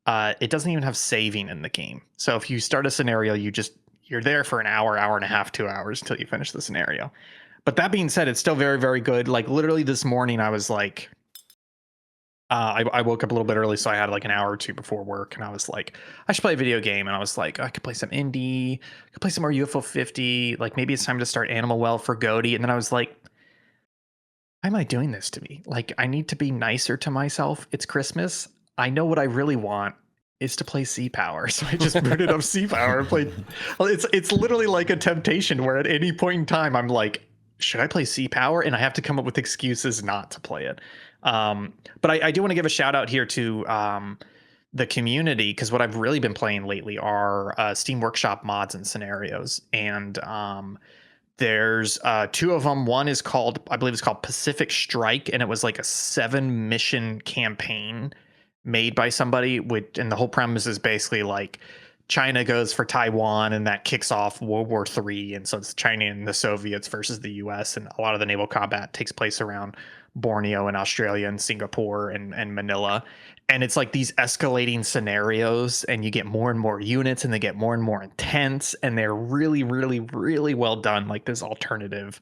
it doesn't even have saving in the game. So if you start a scenario, you're there for an hour and a half, 2 hours until you finish the scenario. But that being said, it's still very, very good. Like literally this morning, I was like, I woke up a little bit early, so I had like an hour or two before work, and I was like, I should play a video game. And I was like, I could play some indie, I could play some more UFO 50. Like maybe it's time to start Animal Well for GOTY. And then I was like, why am I doing this to me? Like I need to be nicer to myself. It's Christmas. I know what I really want is to play Sea Power. So I just booted up Sea Power and played. Well, it's literally like a temptation where at any point in time I'm like, should I play Sea Power? And I have to come up with excuses not to play it. But I do want to give a shout out here to the community, because what I've really been playing lately are Steam Workshop mods and scenarios. And there's two of them. One is called, I believe it's called Pacific Strike, and it was like a 7 mission campaign made by somebody and the whole premise is basically like China goes for Taiwan, and that kicks off World War III. And so it's China and the Soviets versus the US, and a lot of the naval combat takes place around Borneo and Australia and Singapore and Manila. And it's like these escalating scenarios, and you get more and more units, and they get more and more intense, and they're really, really, really well done. Like this alternative,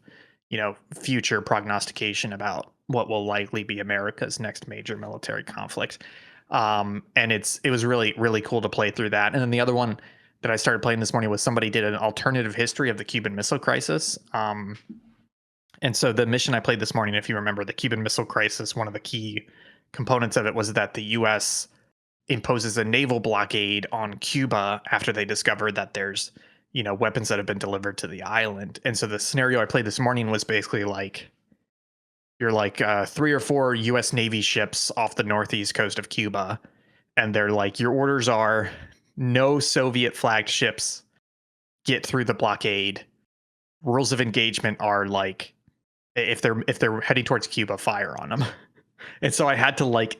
future prognostication about what will likely be America's next major military conflict. And it was really, really cool to play through that. And then the other one that I started playing this morning was somebody did an alternative history of the Cuban Missile Crisis. And so the mission I played this morning, if you remember, the Cuban Missile Crisis, one of the key components of it was that the U.S. imposes a naval blockade on Cuba after they discovered that there's, weapons that have been delivered to the island. And so the scenario I played this morning was basically like, you're like 3 or 4 U.S. Navy ships off the northeast coast of Cuba, and they're like, your orders are no Soviet flagged ships get through the blockade. Rules of engagement are like, if they're heading towards Cuba, fire on them. And so I had to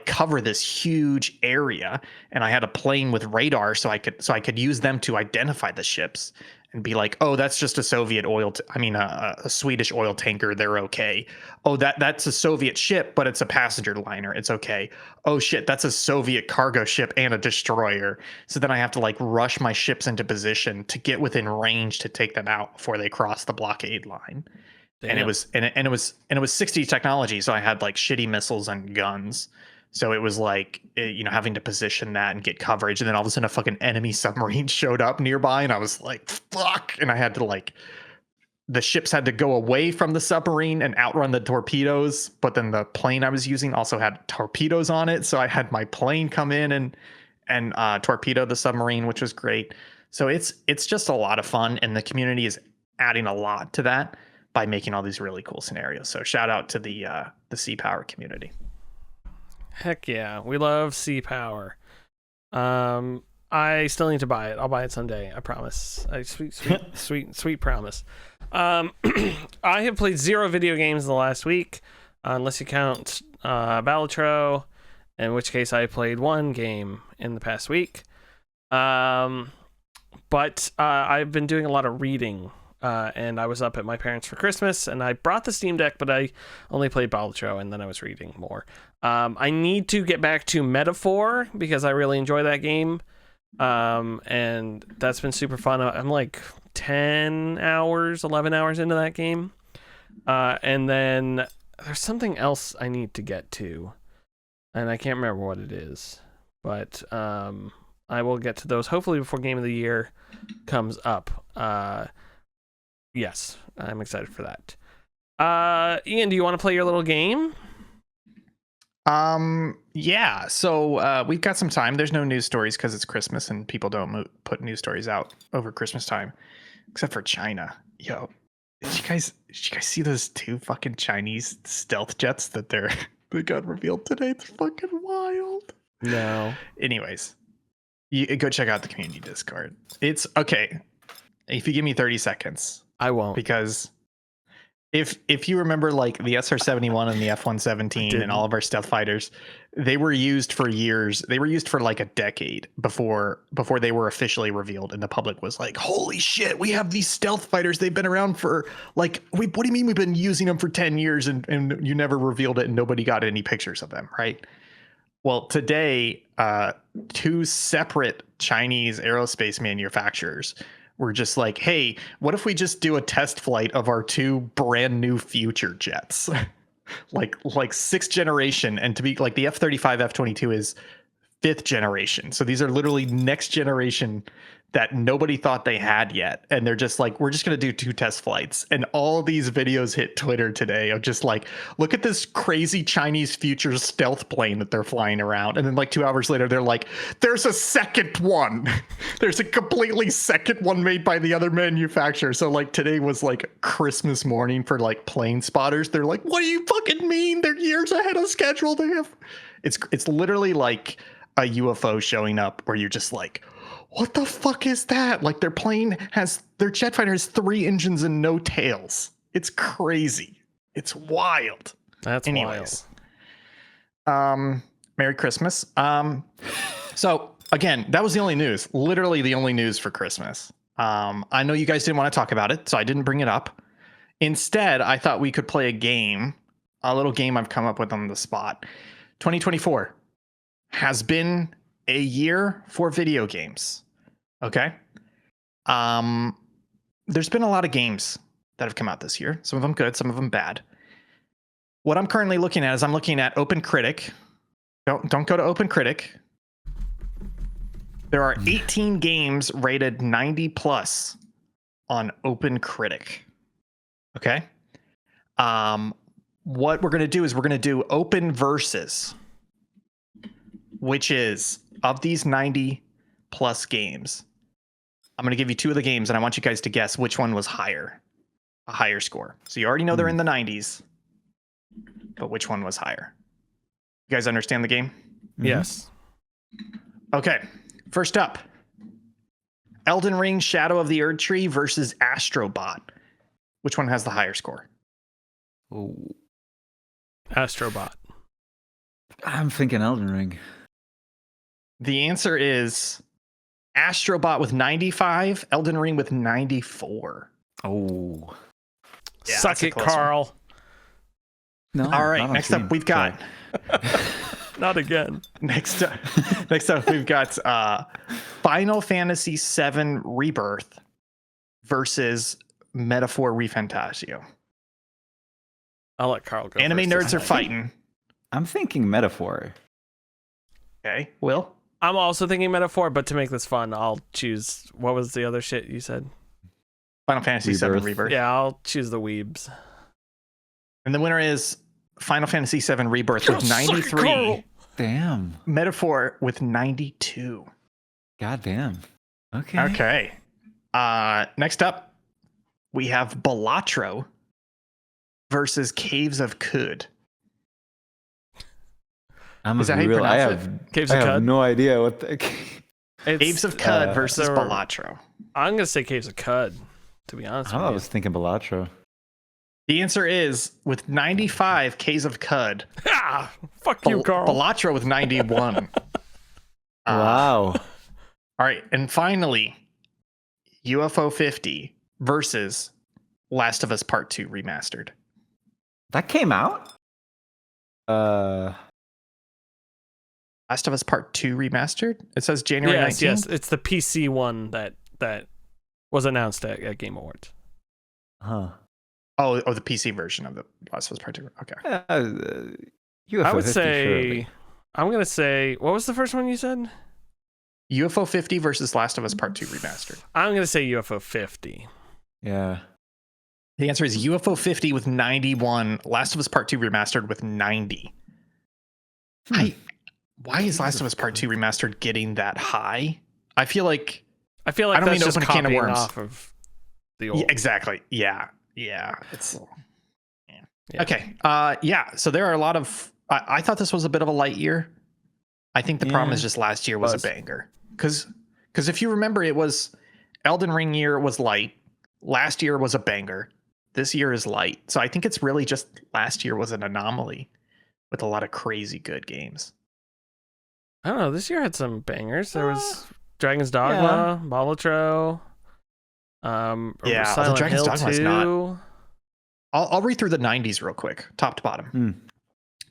cover this huge area, and I had a plane with radar so I could use them to identify the ships and be like, oh, that's just a Soviet a Swedish oil tanker. They're okay. Oh, that's a Soviet ship, but it's a passenger liner. It's okay. Oh shit, that's a Soviet cargo ship and a destroyer. So then I have to like rush my ships into position to get within range to take them out before they cross the blockade line. Damn. And it was 60 technology, so I had like shitty missiles and guns. So it was like, having to position that and get coverage. And then all of a sudden a fucking enemy submarine showed up nearby, and I was like, fuck. And I had to the ships had to go away from the submarine and outrun the torpedoes. But then the plane I was using also had torpedoes on it. So I had my plane come in and torpedo the submarine, which was great. So it's just a lot of fun. And the community is adding a lot to that by making all these really cool scenarios. So shout out to the Sea Power community.
Heck yeah, we love Sea Power. I still need to buy it. I'll buy it someday. I promise. Sweet promise. I have played 0 video games in the last week, unless you count Balatro, in which case I played 1 game in the past week. But I've been doing a lot of reading. And I was up at my parents' for Christmas, and I brought the Steam Deck, but I only played Balatro, and then I was reading more. I need to get back to Metaphor because I really enjoy that game, and that's been super fun. I'm like 10 hours, 11 hours into that game, and then there's something else I need to get to, and I can't remember what it is, but I will get to those hopefully before Game of the Year comes up. Yes, I'm excited for that. Ian, do you want to play your little game?
Yeah. So we've got some time. There's no news stories because it's Christmas and people don't put news stories out over Christmas time, except for China. Yo, did you guys see those 2 fucking Chinese stealth jets that got revealed today? It's fucking wild.
No.
Anyways, you go check out the community Discord. It's okay. If you give me 30 seconds.
I won't,
because if you remember like the SR-71 and the F-117 and all of our stealth fighters, they were used for years. They were used for like a decade before they were officially revealed, and the public was like, holy shit, we have these stealth fighters. They've been around for like, what do you mean we've been using them for 10 years and you never revealed it and nobody got any pictures of them, right? Well, today, 2 separate Chinese aerospace manufacturers were just like, hey, what if we just do a test flight of our 2 brand new future jets? like 6th generation, and to be like, the F-35, F-22 is 5th generation. So these are literally next generation that nobody thought they had yet. And they're just like, we're just going to do 2 test flights. And all these videos hit Twitter today of just like, look at this crazy Chinese future stealth plane that they're flying around. And then like 2 hours later, they're like, there's a second one. There's a completely second one made by the other manufacturer. So like today was like Christmas morning for like plane spotters. They're like, what do you fucking mean? They're years ahead of schedule. They have, it's literally like a UFO showing up where you're just like, what the fuck is that? Like their jet fighter has 3 engines and no tails. It's crazy. It's wild.
That's
Anyways, Merry Christmas. So again, that was the only news, literally the only news for Christmas. I know you guys didn't want to talk about it, so I didn't bring it up. Instead, I thought we could play a little game I've come up with on the spot. 2024 has been a year for video games. Okay. There's been a lot of games that have come out this year. Some of them good, some of them bad. What I'm currently looking at is I'm looking at OpenCritic. Don't go to OpenCritic. There are 18 games rated 90 plus on OpenCritic. Okay. What we're going to do is we're going to do Open Versus, which is of these 90 plus games. I'm going to give you 2 of the games and I want you guys to guess which one was a higher score. So you already know they're in the 90s, but which one was higher? You guys understand the game?
Yes.
Okay. First up, Elden Ring Shadow of the Erd Tree versus Astrobot. Which one has the higher score?
Ooh.
Astrobot.
I'm thinking Elden Ring.
The answer is Astrobot with 95, Elden Ring with 94.
Oh.
Yeah,
Suck it, Karl.
No.
All right, next up we've got
Not again.
next up we've got Final Fantasy VII Rebirth versus Metaphor ReFantasio.
I'll let Karl go.
Anime
first.
nerds are fighting.
I'm thinking Metaphor.
Okay, Will?
I'm also thinking Metaphor, but to make this fun, I'll choose. What was the other shit you said?
Final Fantasy VII Rebirth.
Yeah, I'll choose the Weebs.
And the winner is Final Fantasy VII Rebirth with 93.
Damn.
Metaphor with 92.
God damn. Okay.
Okay. Next up, we have Balatro versus Caves of Kud. Is that how you pronounce it?
Caves
I
of
have
Cud?
no idea what the...
Caves of Cud versus Balatro.
I'm going to say Caves of Cud, to be honest with
I
you.
was thinking Balatro.
The answer is, with 95, Caves of Cud.
Ah, fuck you, Karl.
Balatro with 91.
Wow.
All right. And finally, UFO 50 versus Last of Us Part 2 Remastered.
That came out?
Last of Us Part 2 Remastered? It says January 19th?
Yes. It's the PC one that was announced at Game Awards.
Huh.
Oh, the PC version of the Last of Us Part 2. Okay.
UFO
I would
50,
say,
surely.
I'm going to say, what was the first one you said?
UFO 50 versus Last of Us Part 2 Remastered.
I'm going to say UFO 50.
Yeah.
The answer is UFO 50 with 91, Last of Us Part 2 Remastered with 90. Why is Last of Us Part 2 Remastered getting that high? I feel like
I
don't
that's
mean to
just
open a can of
copying
worms.
off of the old.
Yeah, exactly. Yeah. It's
Yeah.
okay. So there are a lot of. I thought this was a bit of a light year. I think the problem is just last year was a banger. Because if you remember, it was Elden Ring year was light. Last year was a banger. This year is light. So I think it's really just last year was an anomaly with a lot of crazy good games.
I don't know. This year had some bangers. There was Dragon's Dogma, Balatro. Silent
Dragon's
Hill
Dogma is
2.
not. I'll read through the 90s real quick, top to bottom.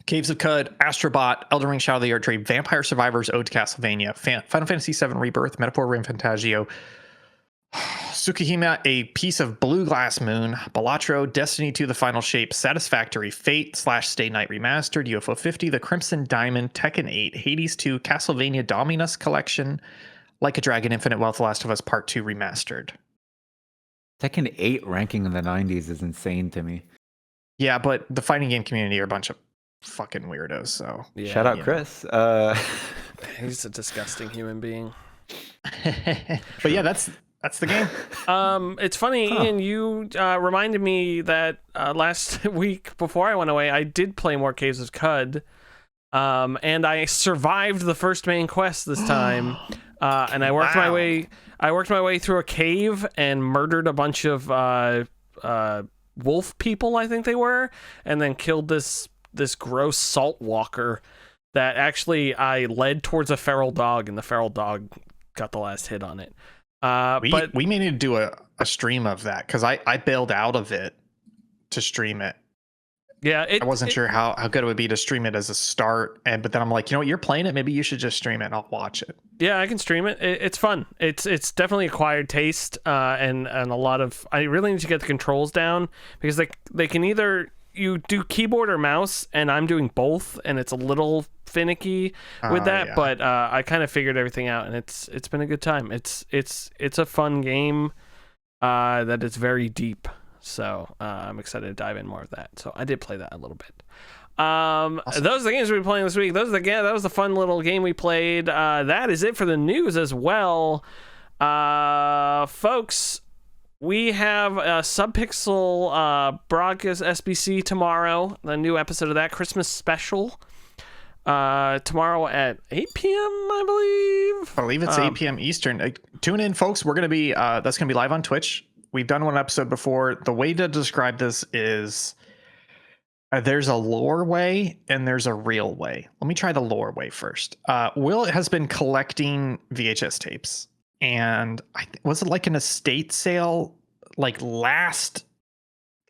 Caves of Cud, Astrobot, Elden Ring Shadow of the Erd Tree, Vampire Survivors, Ode to Castlevania, Final Fantasy VII Rebirth, Metaphor ReFantagio, Tsukihime, A Piece of Blue Glass Moon, Balatro, Destiny 2, The Final Shape, Satisfactory, Fate / Stay Night Remastered, UFO 50, The Crimson Diamond, Tekken 8, Hades 2, Castlevania Dominus Collection, Like a Dragon, Infinite Wealth, Last of Us Part 2 Remastered.
Tekken 8 ranking in the 90s is insane to me.
Yeah, but the fighting game community are a bunch of fucking weirdos, so.
Yeah,
Shout out Chris.
He's a disgusting human being.
But yeah, that's the game.
It's funny, Ian, you reminded me that last week before I went away, I did play more Caves of Cud, and I survived the first main quest this time. And I worked my way. I worked my way through a cave and murdered a bunch of wolf people, I think they were, and then killed this gross salt walker that actually I led towards a feral dog, and the feral dog got the last hit on it. But
we may need to do a stream of that because I bailed out of it to stream it.
Yeah,
I wasn't sure how good it would be to stream it as a start, but then I'm like, you know what, you're playing it, maybe you should just stream it and I'll watch it.
Yeah, I can stream it. It's fun. It's definitely acquired taste, and a lot of. I really need to get the controls down because they can either you do keyboard or mouse, and I'm doing both, and it's a little finicky with that. Yeah. But I kind of figured everything out, and it's been a good time. It's a fun game that is very deep. So I'm excited to dive in more of that. So I did play that a little bit. Awesome. Those are the games we've been playing this week. That was the fun little game we played. That is it for the news as well. Folks, we have a Subpixel broadcast SBC tomorrow. The new episode of that Christmas special. Tomorrow at 8 p.m. I
believe it's 8 p.m. Eastern. Tune in, folks. We're gonna be that's gonna be live on Twitch. We've done one episode before. The way to describe this is there's a lore way and there's a real way. Let me try the lore way first. Will has been collecting VHS tapes, and was it like an estate sale like last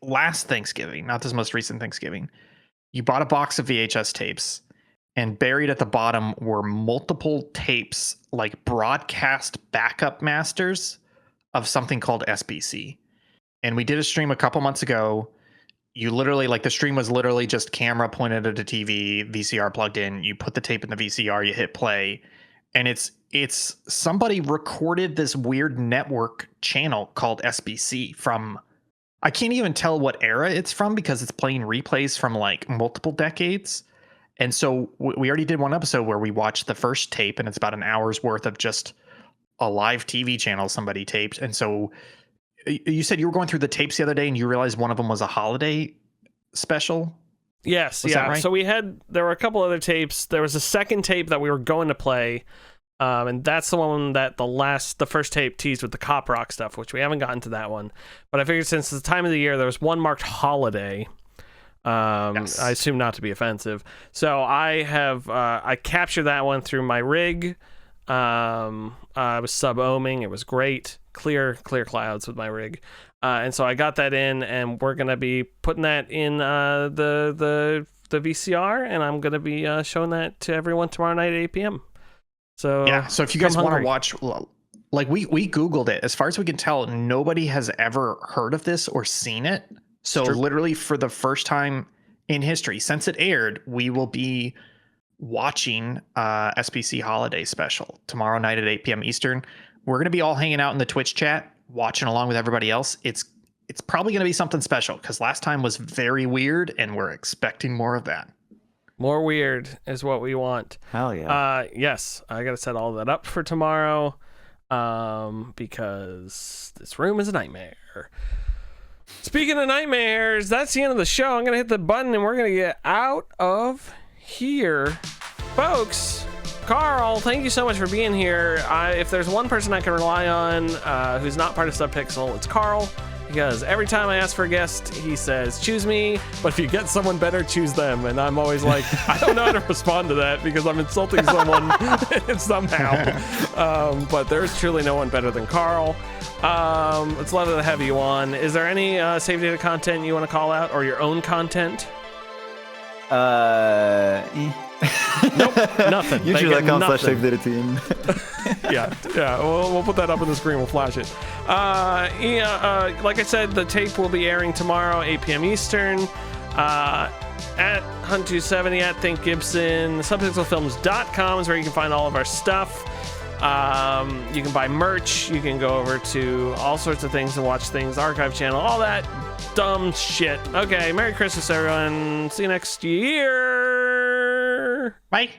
Thanksgiving, not this most recent Thanksgiving. You bought a box of VHS tapes, and buried at the bottom were multiple tapes, like broadcast backup masters of something called SBC. And we did a stream a couple months ago. You literally, like, the stream was literally just camera pointed at a TV, VCR plugged in. You put the tape in the VCR, you hit play, and it's somebody recorded this weird network channel called SBC from, I can't even tell what era it's from because it's playing replays from like multiple decades. And so we already did one episode where we watched the first tape, and it's about an hour's worth of just a live TV channel somebody taped. And so you said you were going through the tapes the other day and you realized one of them was a holiday special.
Yes. Yeah. Right? So there were a couple other tapes. There was a second tape that we were going to play. And that's the one that the first tape teased with the cop rock stuff, which we haven't gotten to that one. But I figured since it's the time of the year, there was one marked holiday. Yes. I assume not to be offensive. So I captured that one through my rig. I was sub-ohming. It was great. Clear clouds with my rig. And so I got that in, and we're going to be putting that in the VCR, and I'm going to be showing that to everyone tomorrow night at 8 p.m. So
yeah, so if you guys want to watch, like we Googled it. As far as we can tell, nobody has ever heard of this or seen it. So literally for the first time in history, since it aired, we will be watching SBC Holiday Special tomorrow night at 8 p.m. Eastern. We're going to be all hanging out in the Twitch chat, watching along with everybody else. It's probably going to be something special because last time was very weird, and we're expecting more of that.
More weird is what we want.
Hell yeah.
Yes, I got to set all that up for tomorrow because this room is a nightmare. Speaking of nightmares, that's the end of the show. I'm going to hit the button and we're going to get out of here. Folks, Karl, thank you so much for being here. If there's one person I can rely on who's not part of Subpixel, it's Karl. Because every time I ask for a guest, he says, choose me, but if you get someone better, choose them. And I'm always like, I don't know how to respond to that because I'm insulting someone somehow. But there's truly no one better than Karl. It's lovely to have you on. Is there any save data content you want to call out or your own content? Nope, nothing.
YouTube.com/SaveDataTeam.
yeah. We'll put that up on the screen. We'll flash it. Like I said, the tape will be airing tomorrow, 8 p.m. Eastern. At Hunt270, at Think Gibson, subpixelfilms.com is where you can find all of our stuff. You can buy merch. You can go over to all sorts of things and watch things, archive channel, all that dumb shit. Okay, Merry Christmas, everyone. See you next year.
Bye.